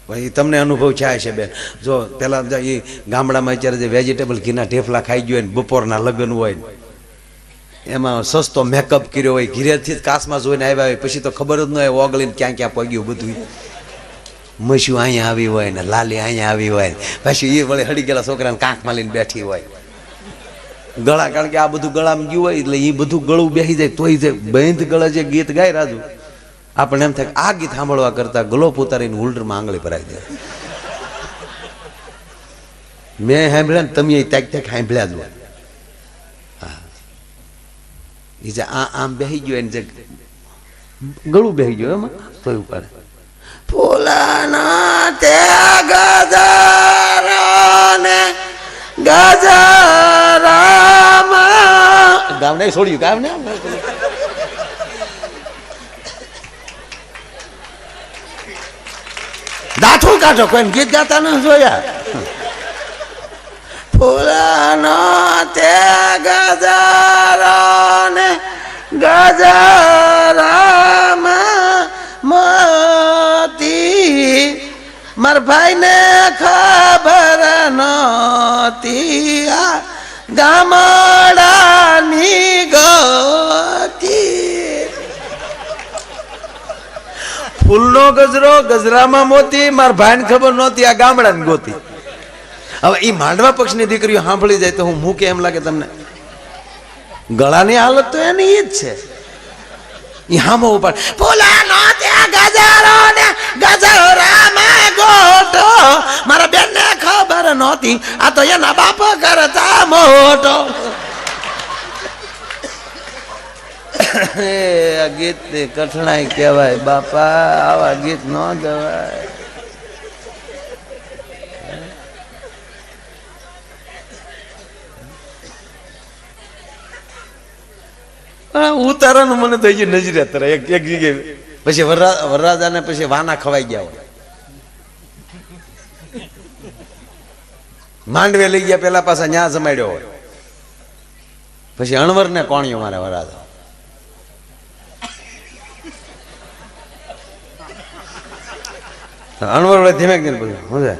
ભાઈ તમને અનુભવ થાય છે બેન. જો પેલા એ ગામડામાં અત્યારે જે વેજીટેબલ ઘીના ઢેફલા ખાઈ ગયો હોય ને બપોરના લગ્ન હોય, એમાં સસ્તો મેકઅપ કર્યો હોય, ઘીરેથી જ કાસમાં જોઈને આવ્યા હોય, પછી તો ખબર જ ન હોય ઓગળીને ક્યાં ક્યાં પગ્યું બધું. મસ્યું અહીંયા આવી હોય ને લાલી અહીંયા આવી હોય, પછી એ વળે હળી ગયેલા છોકરાને કાંખમાં લઈને બેઠી હોય. ગળા, કારણ કે આ બધું ગળામાં ગયું હોય એટલે એ બધું ગળું બેસી જાય. તોય જે બંધ ગળે જે ગીત ગાય રાજુ, આપણને એમ થાય આ ગીત સાંભળવા કરતા ગલોપ ઉતારીને હુલ્ડરમાં આંગળી ભરાઈ દે. મેં સાંભળ્યા ને તમે ત્યાંક ત્યાંક સાંભળ્યા જ હોય. એ જે આમ બેસી ગયો એને જે ગળું બેસી ગયું એમાં તોય ઉપાડે. ફૂલાના તે ગજરાને ગજરામાં ગામ નહીં છોડ્યું ગામ ને દાઠું કાઢો, કોઈ ગીત ગાતા ન જોયા. ફૂલાનો તે ગજરાને ગજરામાં મોતી, માર ભાઈને ખબર નહોતી આ ગામડાની ગોતી. ફૂલનો ગજરો ગજરામાં મોતી, માર ભાઈને ખબર નહોતી આ ગામડાની ગોતી. હવે એ માંડવા પક્ષની દીકરીઓ સાંભળી જાય તો હું મૂકે એમ લાગે તમને? ગળાની હાલત તો એની ઈ જ છે. એ હામો ઉપાડ ફૂલાનો ત્યાં ગજારો ને ગજરામાં ગોટો, મારા બેનને ખબર નહોતી આ તો એના બાપ કરતા મોટો. આ ગીત ની કઠણાઈ કહેવાય બાપા, આવા ગીત ન ગવાય. ઉતારાનું મને તો નજરે અત્યારે એક જગ્યાએ પછી વરરાજાને પછી વાના ખવાઈ ગયા હોય, માંડવે લઈ ગયા પેલા પાછા ન્યા જમાડ્યો હોય, પછી અણવર ને કોણિયો મારે વરરાજા. અણવર વડે ધીમે ધીમે બોલ્યો હું છે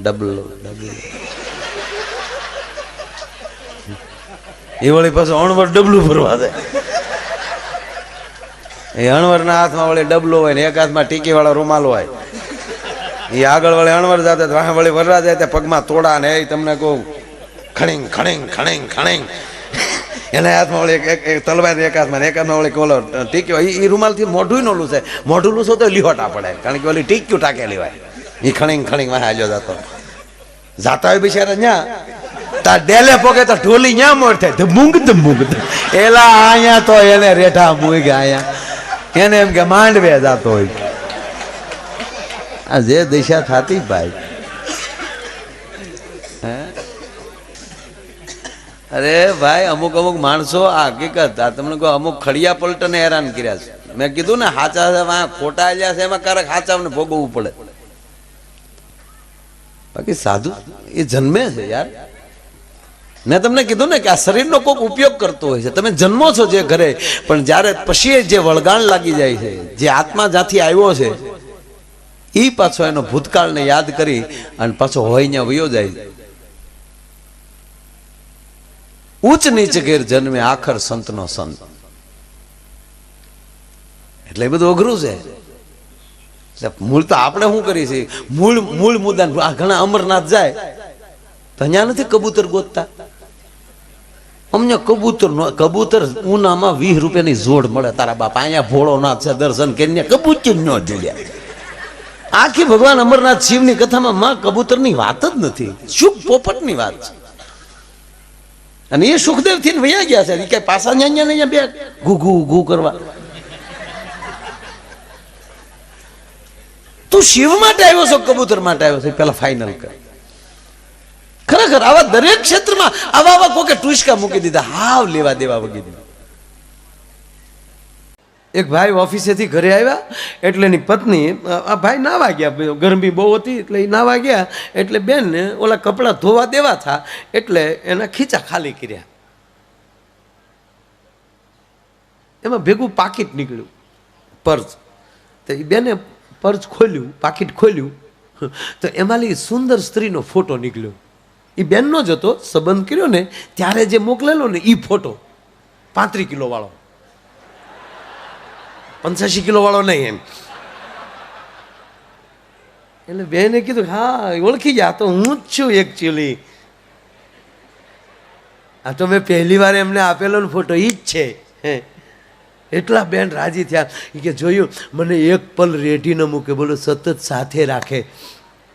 ડબલો ડબલો. એ વળી પાછું અણવર ડબલું ભરવા દે. એ અણવરના હાથમાં વળી ડબલો હોય ને એક હાથમાં ટીકી વાળો રૂમાલ હોય. એ આગળ વળી અણવર જાતે વાહ વળી વરરા જાય પગમાં તોડા ને એ તમને કહું ખણીંગ ખણીંગ ખણીંગ ખણીંગ. એના હાથમાં વળી એક તલવાર એક હાથમાં એક હાથમાં વળી કોલો ટીક્યો. એ રૂમાલથી મોઢું નોલું છે, મોઢું લૂસો તો લીહોટા પડે, કારણ કે ઓલી ટીક્યું ટાકેલી હોય. એ ખણીંગ ખણીંગ વાહ હાલ્યો જતો જાતા હોય બિચારા ન્યા તાર ડેલે પોકે તો ઢોલી ન્યા મોડ થાય ધમૂંગ એલા અહીંયા તો એને રેઠા મૂગ અહીંયા એને એમ કે માંડવે જાતો હોય. આ જે દિશા થતી ભાઈ. અરે ભાઈ અમુક માણસો આ હકીકત આ તમને કહો અમુક ખડિયા પલટને હેરાન કર્યા છે. મેં કીધું ને હાચા ખોટા આવ્યા છે એમાં ક્યારેક હાચાને ભોગવવું પડે. બાકી સાધુ એ જન્મે છે યાર. મેં તમને કીધું ને કે આ શરીરનો કોઈક ઉપયોગ કરતો હોય છે. તમે જન્મો છો જે ઘરે, પણ જ્યારે પછી જે વળગાણ લાગી જાય છે, જે આત્મા જ્યાંથી આવ્યો છે એ પાછો એનો ભૂતકાળને યાદ કરી અને પાછો હોય ત્યાં વયો જાય. ઉચ્ચ નીચ ઘેર જન્મે આખર સંતનો સંત. એટલે એ બધું અઘરું છે. મૂળ તો આપણે શું કરીએ છીએ, મૂળ મુદ્દા. ઘણા અમરનાથ જાય તો અહીંયા નથી કબૂતર ગોતતા. અમને કબૂતર ઉનામાં 20 રૂપિયાની જોડ મળે. તારા બાપા અહીંયા ભોળોનાથ છે દર્શન કરીને કબૂતર ન જોડ્યા. આખી ભગવાન અમરનાથ શિવની કથામાં માં કબૂતરની વાત જ નથી, શુક પોપટની વાત છે. અને એ સુખદેવ થી વયા ગયા છે. કઈ પાછા અહીંયા બે ઘૂ કરવા. તું શિવ માટે આવ્યો છો કબૂતર માટે આવ્યો છે પેલા ફાઇનલ કર. ખરેખર આવા દરેક ક્ષેત્રમાં આવા કોકે ટુચકા મૂકી દીધા, હાવ લેવા દેવા વગી દીધા. એક ભાઈ ઓફિસેથી ઘરે આવ્યા એટલે એની પત્ની, આ ભાઈ નાવા ગયા, ગરમી બહુ હતી એટલે એ નાવા ગયા એટલે બેન ઓલા કપડાં ધોવા દેવા થા એટલે એના ખીચા ખાલી કર્યા. એમાં ભેગું પાકીટ નીકળ્યું, પર્સ. તો એ બેને પર્સ ખોલ્યું, પાકીટ ખોલ્યું તો એમાંની સુંદર સ્ત્રીનો ફોટો નીકળ્યો. એ બેનનો જ હતો, સંબંધ કર્યો ને ત્યારે જે મોકલેલો ને એ ફોટો 35 કિલો વાળો, 85 કિલો વાળો નહીં એમ. એટલે બેને કીધું હા ઓળખી ગયા, તો હું જ છું એકચ્યુઅલી. આ તો મેં પહેલી વાર એમને આપેલો ફોટો ઈ જ છે. એટલા બેન રાજી થયા કે જોયું મને એક પલ રેડી ન મૂકે, બોલો સતત સાથે રાખે.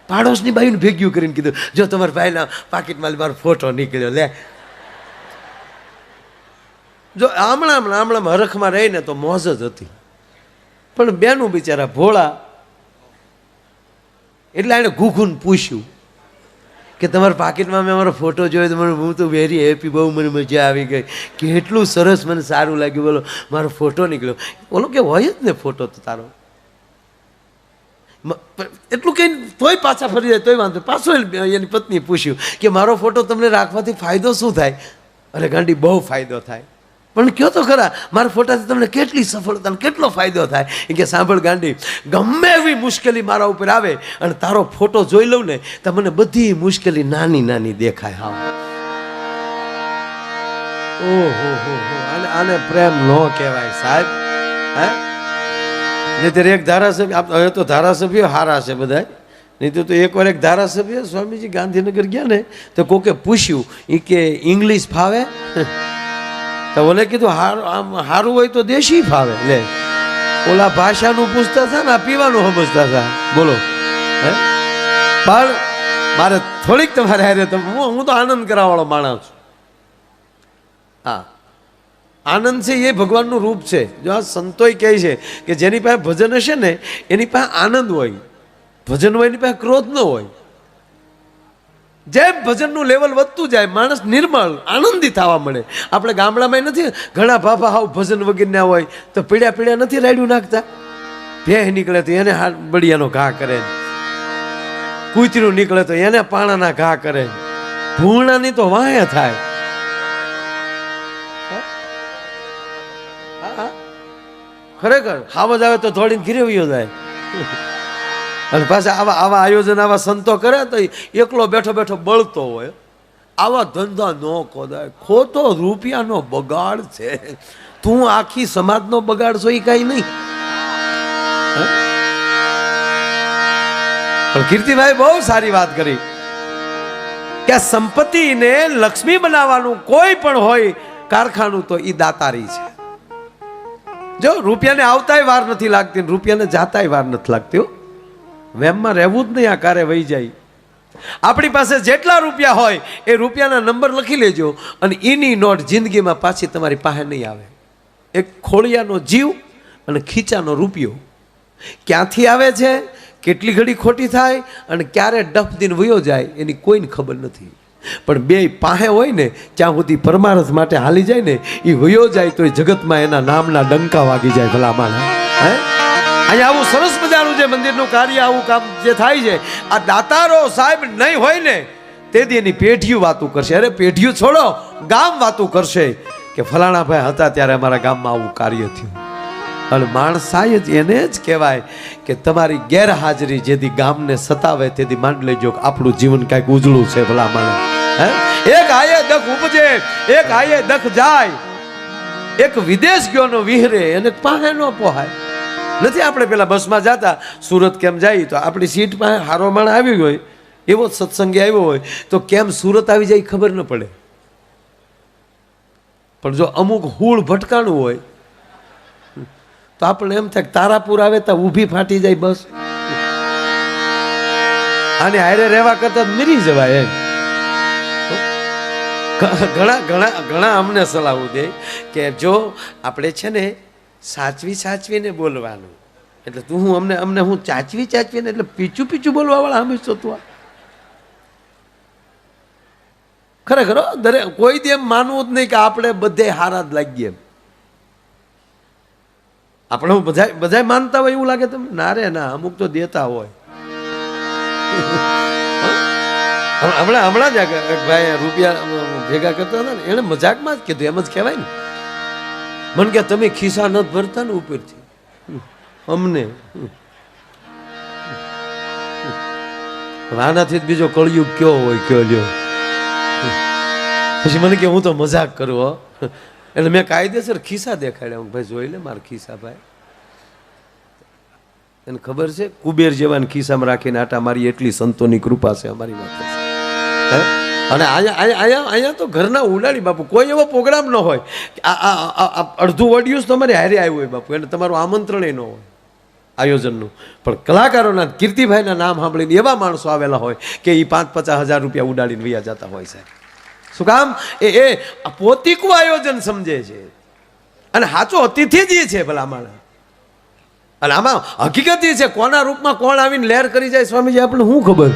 પાડોશની બાઈને ભેગ્યું કરીને કીધું જો તમારા ભાઈના પાકીટમાં મારો ફોટો નીકળ્યો લે. જો આમળામાં હરખમાં રહીને તો મોજ જ હતી, પણ બેનું બિચારા ભોળા એટલે એને ઘૂઘુને પૂછ્યું કે તમારા પાકીટમાં મેં મારો ફોટો જોયો તો હું તો વેરી હેપી, બહુ મને મજા આવી ગઈ, કેટલું સરસ મને સારું લાગ્યું, બોલો મારો ફોટો નીકળ્યો. બોલો કે હોય જ ને ફોટો તો તારો. એટલું કઈ તોય પાછા ફરી જાય તોય વાંધો. પાછો એની પત્નીએ પૂછ્યું કે મારો ફોટો તમને રાખવાથી ફાયદો શું થાય? અરે ગાંડી બહુ ફાયદો થાય, પણ કયો તો ખરા મારા ફોટાથી તમને કેટલી સફળતા કેટલો ફાયદો થાય. એ કે સાંભળ ગાંડી, ગમે એવી મુશ્કેલી મારા ઉપર આવે અને તારો ફોટો જોઈ લઉં ને તો મને બધી મુશ્કેલી નાની નાની દેખાય. હા ઓહો, આને પ્રેમ ન કહેવાય સાહેબ. હે નહીં એક ધારાસભ્ય, હવે તો ધારાસભ્યો હારા છે બધા, નહીં તો એકવાર એક ધારાસભ્ય સ્વામીજી ગાંધીનગર ગયા ને તો કોકે પૂછ્યું એ કે ઇંગ્લિશ ફાવે? તો ઓલે કીધું હારું હોય તો દેશી ફાવે. લે ઓલા ભાષાનું પૂછતા હતા ને પીવાનું સમજતા હતા. બોલો હે પણ મારે થોડીક તમારે હારે હું તો આનંદ કરાવવાળો માણસ છું. હા આનંદ છે એ ભગવાનનું રૂપ છે. જો આ સંતોય કહે છે કે જેની પાસે ભજન હશે ને એની પાસે આનંદ હોય, ભજન હોય એની પાસે ક્રોધ ન હોય. જેમ ભજનનું લેવલ વધતું જાય માણસ નિર્મળ આનંદી થવા મળે. આપણે ગામડામાં નથી ઘણા ભાભા હાવ ભજન વગેરે ના હોય તો પીળ્યા નથી રાડ્યું નાખતા. ભેહ નીકળે તો એને બળિયાનો ઘા કરે, કૂતરું નીકળે તો એને પાણાના ઘા કરે, ભૂણાની તો વાંહે થાય. ખરેખર હાવજ આવે તો થોડીને ઘીરે વયો જાય. અને પાછા આવા આયોજન આવા સંતો કરે તો એકલો બેઠો બેઠો બળતો હોય. આવા ધંધા ન ખોદાય, ખોટો રૂપિયાનો બગાડ છે. તું આખી સમાજનો બગાડશો એ કઈ નહીં. પણ કીર્તિભાઈ બહુ સારી વાત કરી કે આ સંપત્તિને લક્ષ્મી બનાવવાનું કોઈ પણ હોય કારખાનું તો એ દાતારી છે. જો રૂપિયાને આવતાય વાર નથી લાગતી, રૂપિયાને જાતાય વાર નથી લાગતી. વેમમાં રહેવું જ નહીં, આ કારે વહી જાય. આપણી પાસે જેટલા રૂપિયા હોય એ રૂપિયાના નંબર લખી લેજો અને એની નોટ જિંદગીમાં પાછી તમારી પાસે નહીં આવે. એક ખોળિયાનો જીવ અને ખીચાનો રૂપિયો ક્યાંથી આવે છે, કેટલી ઘડી ખોટી થાય અને ક્યારે ડફ દિન વયો જાય એની કોઈને ખબર નથી. પણ બે પાસે હોય ને ત્યાં સુધી પરમારથ માટે હાલી જાય ને એ વયો જાય તો એ જગતમાં એના નામના ડંકા વાગી જાય. ભલામાં હે અહીંયા આવું સરસ મજાનું જે મંદિરનું કાર્ય આવું કામ જે થાય છે, આ દાતારો સાહેબ નહીં હોય ને તેથી એની પેઢીઓ વાતું કરશે. અરે પેઢીઓ છોડો, ગામ વાતું કરશે કે ફલાણા ભાઈ હતા ત્યારે અમારા ગામમાં આવું કાર્ય થયું. અને માણસાય જ એને જ કહેવાય કે તમારી ગેરહાજરી જેથી ગામને સતાવે તેથી માંડ લેજો કે આપણું જીવન કાંઈક ઉજળું છે. ભલા માણસ હે એક આયે દખ ઉપજે, એક આયે દખ જાય, એક વિદેશ ગયોનો વિહરે અને પાસે ન પોહાય. નથી આપણે પેલા બસમાં જતા સુરત કેમ જાય તો આપણી સીટ પાસે હારો માણ આવી હોય, એવો સત્સંગી આવ્યો હોય તો કેમ સુરત આવી જાય ખબર ન પડે. પણ જો અમુક હૂળ ભટકાણું હોય તો આપણે એમ થાય તારાપુર આવે તો ઊભી ફાટી જાય બસ. આને હારે રહેવા કરતા મરી જવાય એમ. ઘણા ઘણા ઘણા અમને સલાહ દે કે જો આપણે છે ને સાચવીને બોલવાનું, એટલે તું હું અમને હું ચાચવીને એટલે પીચું બોલવા વાળા હંમેશા તું ખરેખર દરેક કોઈ દી એમ માનવું જ નહીં કે આપણે બધે હારા જ લાગીએ એમ. આપણે બધા માનતા હોય એવું લાગે તમને? ના રે ના, અમુક તો દેતા હોય. હમણાં જ ભાઈ રૂપિયા ભેગા કરતા હતા ને, એને મજાકમાં જ કીધું, એમ જ કહેવાય ને. મને કે તમે ખિસ્સા નથી ભરતા ને ઉપરથી અમને. આનાથી જ બીજો કળિયુગ કયો હોય કયો લ્યો. પછી મને કે હું તો મજાક કરું હો. એટલે મેં કાયદેસર ખિસ્સા દેખાડ્યા. ભાઈ જોઈ લે મારા ખિસ્સા ભાઈ. એને ખબર છે કુબેર જેવાને ખિસ્સામાં રાખીને આટા મારી, એટલી સંતોની કૃપા છે અમારી માથે. અને અહીંયા તો ઘરના ઉડાડી બાપુ કોઈ એવો પ્રોગ્રામ ન હોય અડધું ઓડિયું તમારે હારે આવ્યું હોય બાપુ, એટલે તમારું આમંત્રણ ન હોય આયોજનનું. પણ કલાકારોના કીર્તિભાઈના નામ સાંભળીને એવા માણસો આવેલા હોય કે એ 5,50,000 રૂપિયા ઉડાડીને વૈયા જતા હોય છે. શું કામ? એ પોતિકું આયોજન સમજે છે અને સાચો અતિથિ જ છે ભલા માણસ. અને આમાં હકીકત એ છે કોના રૂપમાં કોણ આવીને લહેર કરી જાય સ્વામીજી આપણને શું ખબર.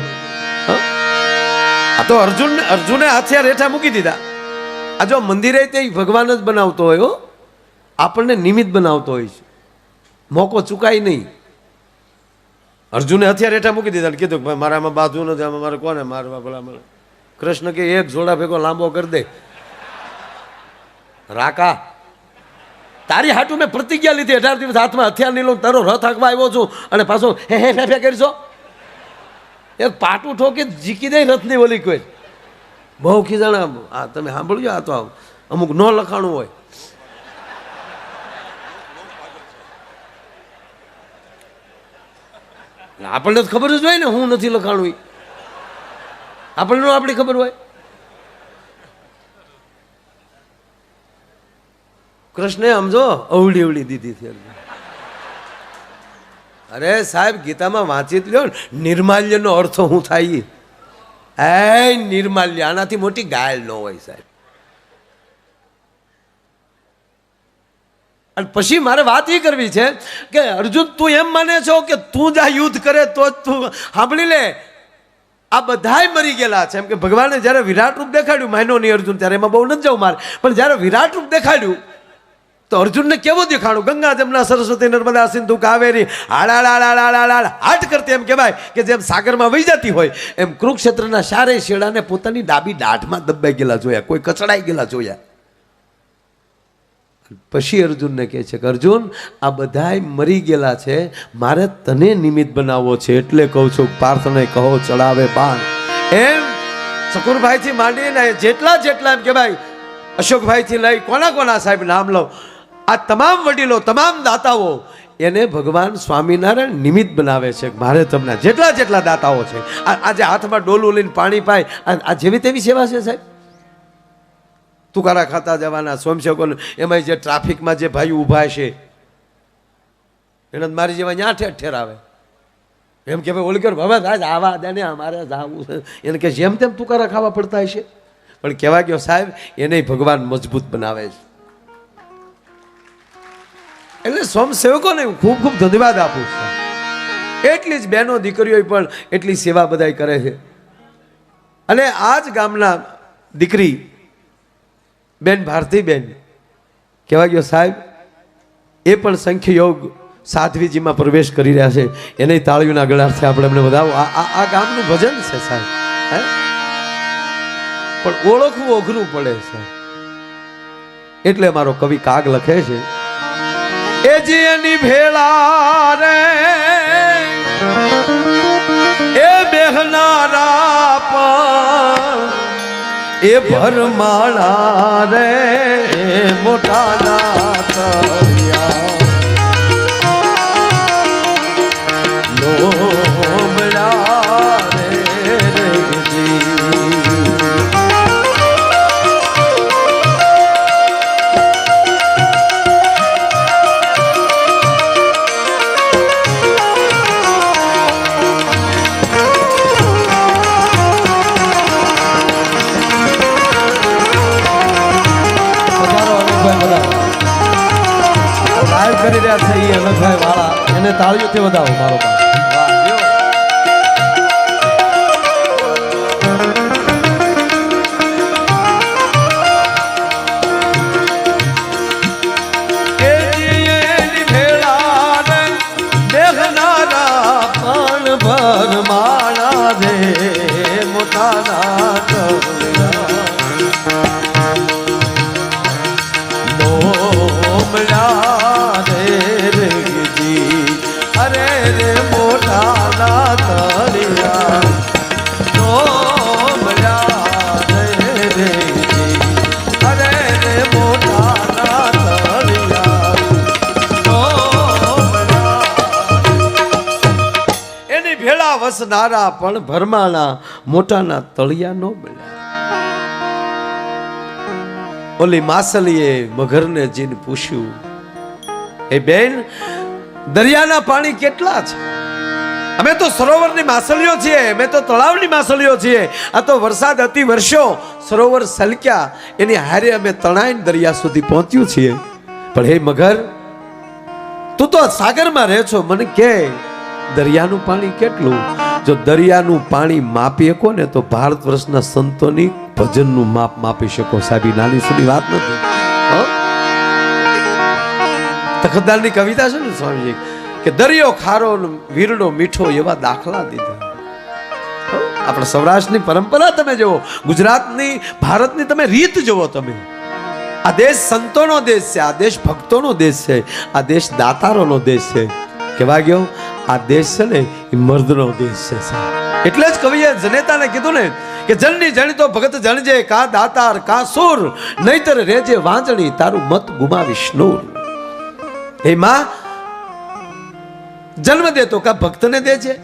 આ તો અર્જુને હથિયાર હેઠા મૂકી દીધા. આ જો મંદિરે તે ભગવાન જ બનાવતો હોય, આપણને નિમિત્ત બનાવતો હોય છે, મોકો ચૂકાય નહીં. અર્જુને હથિયાર હેઠા મૂકી દીધા, કીધું ભાઈ મારામાં બાજુ નથી, આમાં મારે કોને મારવા ભલા મને. કૃષ્ણ કે એક જોડા ભેગો લાંબો કરી દે રાકા, તારી હાટું મેં પ્રતિજ્ઞા લીધી 18 દિવસ હાથમાં હથિયાર નહીં લઉં, તારો રથ હાંકવા આવ્યો છું અને પાછો હે કરીશો. એક પાટું ઠોકે જીકી દે રથની ઓલી કોઈ. બહુ ખીજાણા. આ તમે સાંભળજો, આ તો અમુક ન લખાણું હોય. આપણને તો ખબર જ હોય ને હું નથી લખાણું, આપણને આપણી ખબર હોય. કૃષ્ણે સમજો અવળી દીધી છે. અરે સાહેબ ગીતામાં વાંચી લ્યો, નિર્માલ્યનો અર્થ શું થાય? નિર્માલ્ય આનાથી મોટી ગાયલ ન હોય સાહેબ. અને પછી મારે વાત એ કરવી છે કે અર્જુન તું એમ માને છો કે તું જ આ યુદ્ધ કરે તો જ તું સાંભળી લે, આ બધાય મરી ગયેલા છે. એમ કે ભગવાને જ્યારે વિરાટ રૂપ દેખાડ્યું, માયનો નહીં અર્જુન, ત્યારે એમાં બહુ નથી જવું મારે, પણ જ્યારે વિરાટ રૂપ દેખાડ્યું તો અર્જુનને કેવું દેખાડું? ગંગા જમના સરસ્વતી નર્મદા સિંધુ કાવેરી હાટ કરતી, એમ કહેવાય કે જેમ સાગરમાં વહી જતી હોય એમ કુરુક્ષેત્રના ચારે શેડાને પોતાની ડાબી દાઢમાં દબાઈ ગયેલા જોયા, કોઈ કચડાઈ ગયેલા જોયા. પછી અર્જુનને કહે છે કે અર્જુન આ બધાય મરી ગયેલા છે, મારે તને નિમિત્ત બનાવવો છે, એટલે કહું છું પાર્થને કહો ચડાવે બાણ. એમ શકુરભાઈથી માંડીને જેટલા એમ કે ભાઈ અશોકભાઈથી લઈ કોના સાહેબ નામ લો, આ તમામ વડીલો, તમામ દાતાઓ એને ભગવાન સ્વામિનારાયણ નિમિત્ત બનાવે છે. મારે તમને જેટલા જેટલા દાતાઓ છે, આજે હાથમાં ડોલું લઈને પાણી પાય, આ જેવી તેવી સેવા છે સાહેબ. તુકારા ખાતા જવાના સ્વયંસેવકોને, એમાં જે ટ્રાફિકમાં જે ભાઈ ઊભા છે એને મારી જેવા ન્યા ઠેર આવે એમ કે ભાઈ ઓલી કર હવે આવા દે ને અમારે જાવું છે, એને કે જેમ તેમ તુકારા ખાવા પડતા હશે. પણ કહેવા ગયો સાહેબ, એને ભગવાન મજબૂત બનાવે છે. એટલે સ્વયંસેવકોને હું ખૂબ ખૂબ ધન્યવાદ આપું છું. એટલી જ બહેનો દીકરીઓ પણ એટલી સેવા બધાય કરે છે. અને આ જ ગામના દીકરી બેન ભારતીબેન કહેવા ગયો સાહેબ, એ પણ સંખ્ય યોગ સાધ્વીજીમાં પ્રવેશ કરી રહ્યા છે. એને તાળીઓના ગળાથી આપણે એમને વધાવો. આ ગામનું ભજન છે સાહેબ, હે પણ ઓળખવું અઘરું પડે છે. એટલે મારો કવિ કાગ લખે છે, એ જીની ભેળા રે એ બેહનારા પણ એ ભરમાળા રે મોટા ના તળિયા લોમડા રે રેજી. કરી રહ્યા છે એ અનંતભાઈ વાળા, એને તાળીઓથી વધાવો મારો ભાઈ. ભરમાળા રે મોટા વસનારા પણ ભરમાણા મોટાના તળિયા નો મળ્યા. ઓલી માસલીએ મગરને જીને પૂછ્યું, એ બેન દરિયાના પાણી કેટલા છે? અમે તો સરોવરની માસલીઓ છીએ, અમે તો તળાવની માસલીઓ છીએ. આ તો વરસાદ અતિ વર્ષો સરોવર સલક્યા, એની હારે અમે તણાઈને દરિયા સુધી પહોંચ્યું છીએ. પણ હે મગર, તું તો સાગરમાં રહે છો, મને કે દરિયાનું પાણી કેટલું? જો દરિયાનું પાણી માપી શકો ને તો ભારત વર્ષના સંતોની ભજનનું માપ માપી શકો. સાહેબ નાની સુની વાત નથી. તખતદારની કવિતા છે ને સ્વામીજી, કે દરિયો ખારો વીરડો મીઠો એવા દાખલા દીધા. આપણા સૌરાષ્ટ્રની પરંપરા તમે જુઓ, ગુજરાતની ભારતની તમે રીત જુઓ. તમે આ દેશ સંતોનો દેશ છે, આ દેશ ભક્તોનો દેશ છે, આ દેશ દાતારોનો દેશ છે. કહેવા ગયો આ દેશ છે ને એ મર્દનો દેશ છે. એટલે જ કવિએ જનેતાને કીધું ને કે જનની જણી તો ભગત જણજે, કા દાતાર કા સુર, નહીતર રેજે વાંજણી તારું મત ગુમાવીશ નૂર. હે માં, જન્મ દે તો કા ભક્તને દેજે,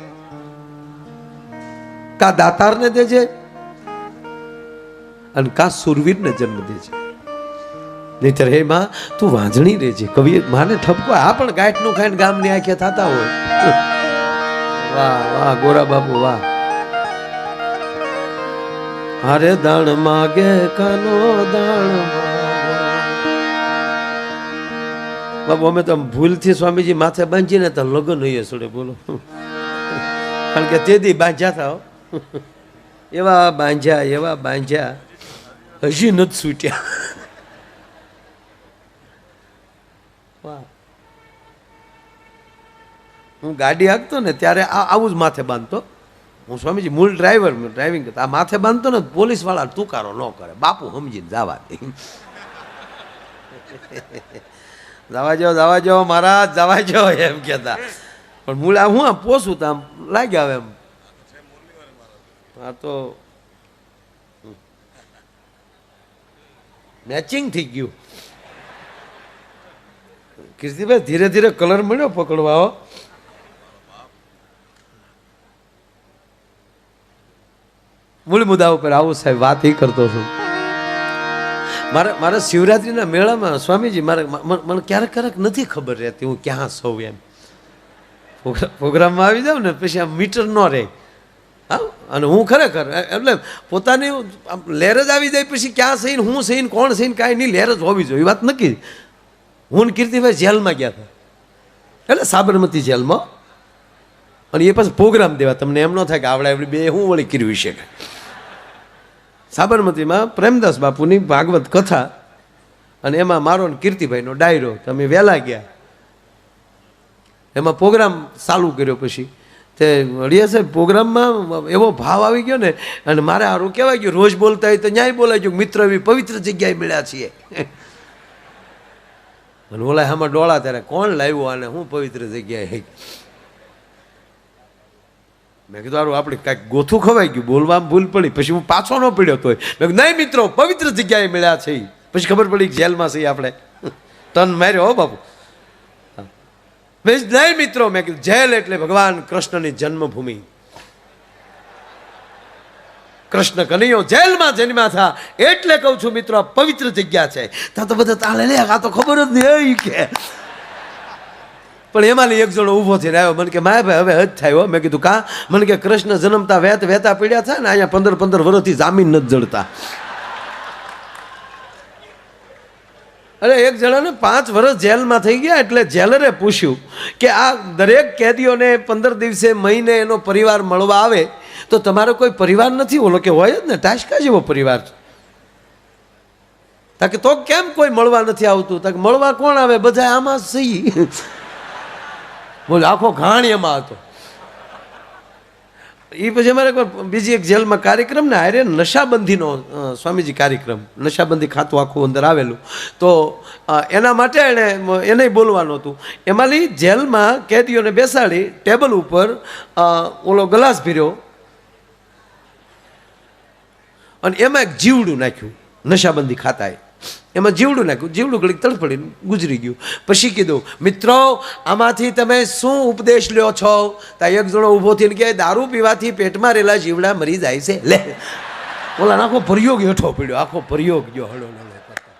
કા દાતારને દેજે, અને કા સુરવીરને જન્મ દેજે. નહીતર હે માં તું વાંજણી રહેજે. કવિ માને ઠપકો આ પણ ગાંઠ નું ખાઈને ગામની આંખે થતા હોય. વાહ વાહ ગોરા બાબુ વાહ. હારે દાણ માગે કાનો દાણ બાબુ. અમે તો ભૂલથી સ્વામીજી માથે બાંધીને તો લગ્ન હઈએ છોડે બોલો. કારણ કે તે દી બાંધ્યા હતા, એવા બાંધ્યા હજી નથી છૂટ્યા. હું ગાડી હાંકતો ને ત્યારે આવું જ માથે બાંધતો. હું સ્વામીજી મૂળ ડ્રાઈવર, ડ્રાઇવિંગ કરતા. આ માથે બાંધતો ને પોલીસ વાળા તુકારો ન કરે, બાપુ સમજીને જવા દે. જવા જાઓ મહારાજ, જવા જાઓ એમ કેતા. પણ મૂળ હું આમ પોસું તો આમ લાગ્યા આવે એમ. હા તો મેચિંગ થઈ ગયું. કીર્તિભાઈ ધીરે ધીરે કલર મળ્યો પકડવા હો. મૂળ મુદ્દા ઉપર આવું સાહેબ વાત એ કરતો છું. મારા શિવરાત્રીના મેળામાં સ્વામીજી મને ક્યારેક ક્યારેક નથી ખબર રહેતી હું ક્યાં સૌ એમ. પ્રોગ્રામમાં આવી જાઉં ને પછી આમ મીટર ન રહે. હા, અને હું ખરેખર એટલે પોતાની લહેર જ આવી જાય પછી ક્યાં સહીને હું સહીને કોણ સહીને કાંઈ નહીં, લહેર જ હોવી જોઈએ એ વાત નક્કી. હું ને કીર્તિભાઈ જેલમાં ગયા હતા, એટલે સાબરમતી જેલમાં, અને એ પછી પ્રોગ્રામ દેવા. તમને એમ ન થાય કે આવડે આવડી બે હું વળી કર્યું છે. સાબરમતીમાં પ્રેમદાસ બાપુની ભાગવત કથા, અને એમાં મારો ને કીર્તિભાઈનો ડાયરો. તમે વહેલા ગયા, એમાં પ્રોગ્રામ ચાલુ કર્યો. પછી તે હળિયા સાહેબ પ્રોગ્રામમાં એવો ભાવ આવી ગયો ને, અને મારે સારું કહેવાય ગયું, રોજ બોલતા હોય તો ન્યાય બોલાય ગયું, મિત્ર એવી પવિત્ર જગ્યાએ મળ્યા છીએ. અને ઓલા આમાં ડોળા ત્યારે કોણ લાવ્યું આને, હું પવિત્ર જગ્યાએ. મેં કીધું સારું આપણે કાંઈક ગોથું ખવાઈ ગયું, બોલવામાં ભૂલ પડી. પછી હું પાછો ન પડ્યો તોય મેં કીધું નહીં મિત્રો, પવિત્ર જગ્યાએ મળ્યા છે. પછી ખબર પડી કે જેલમાં છીએ આપણે. ટન માર્યો હો બાપુ. નહીં મિત્રો, મેં કીધું જેલ એટલે ભગવાન કૃષ્ણની જન્મભૂમિ. કૃષ્ણ કનૈયો જેલમાં જન્મ્યા હતા એટલે કહું છું મિત્રો, આ પવિત્ર જગ્યા છે. ત્યાં તો બધા તાળે લે, આ તો ખબર જ નહીં કે. પણ એમાં એક જણો ઊભો થઈને આવ્યો, મને કે માયાભાઈ હવે હજ થાય હો. મેં કીધું કા? મને કે કૃષ્ણ જન્મતા વહેતા પીડ્યા થાય ને, અહીંયા 15 વર્ષથી જામીન નથી જડતા. અરે એક જણાને 5 વર્ષ જેલમાં થઈ ગયા, એટલે જેલરે પૂછ્યું કે આ દરેક કેદીઓને 15 દિવસે મહિને એનો પરિવાર મળવા આવે, તો તમારો કોઈ પરિવાર નથી? ઓલો કે હોય જ ને, ટાશકા જેવો પરિવાર છે. તાકે તો કેમ કોઈ મળવા નથી આવતું? તાકે મળવા કોણ આવે, બધા આમાં સહી. બોલ આખો ઘાણ એમાં હતો. એ પછી અમારે બીજી એક જેલમાં કાર્યક્રમ ને હારે નશાબંધીનો સ્વામીજી કાર્યક્રમ, નશાબંધી ખાતું આખું અંદર આવેલું. તો એના માટે એને બોલવાનું હતું. એમાંની જેલમાં કેદીઓને બેસાડી ટેબલ ઉપર ઓલો ગ્લાસ ભર્યો, અને એમાં એક જીવડું નાખ્યું નશાબંધી ખાતાએ. એમાં જીવડું નાખ્યું, જીવડું ઘડીક તડફડીને ગુજરી ગયું. પછી કીધું મિત્રો આમાંથી તમે શું ઉપદેશ લ્યો છો? તા એક જણો ઊભો થઈને કહે દારૂ પીવાથી પેટમાં રહેલા જીવડા મરી જાય છે. લે ઓલા આખો પ્રયોગ હેઠો પડ્યો, આખો પ્રયોગ ગયો હળો હળો કરતા.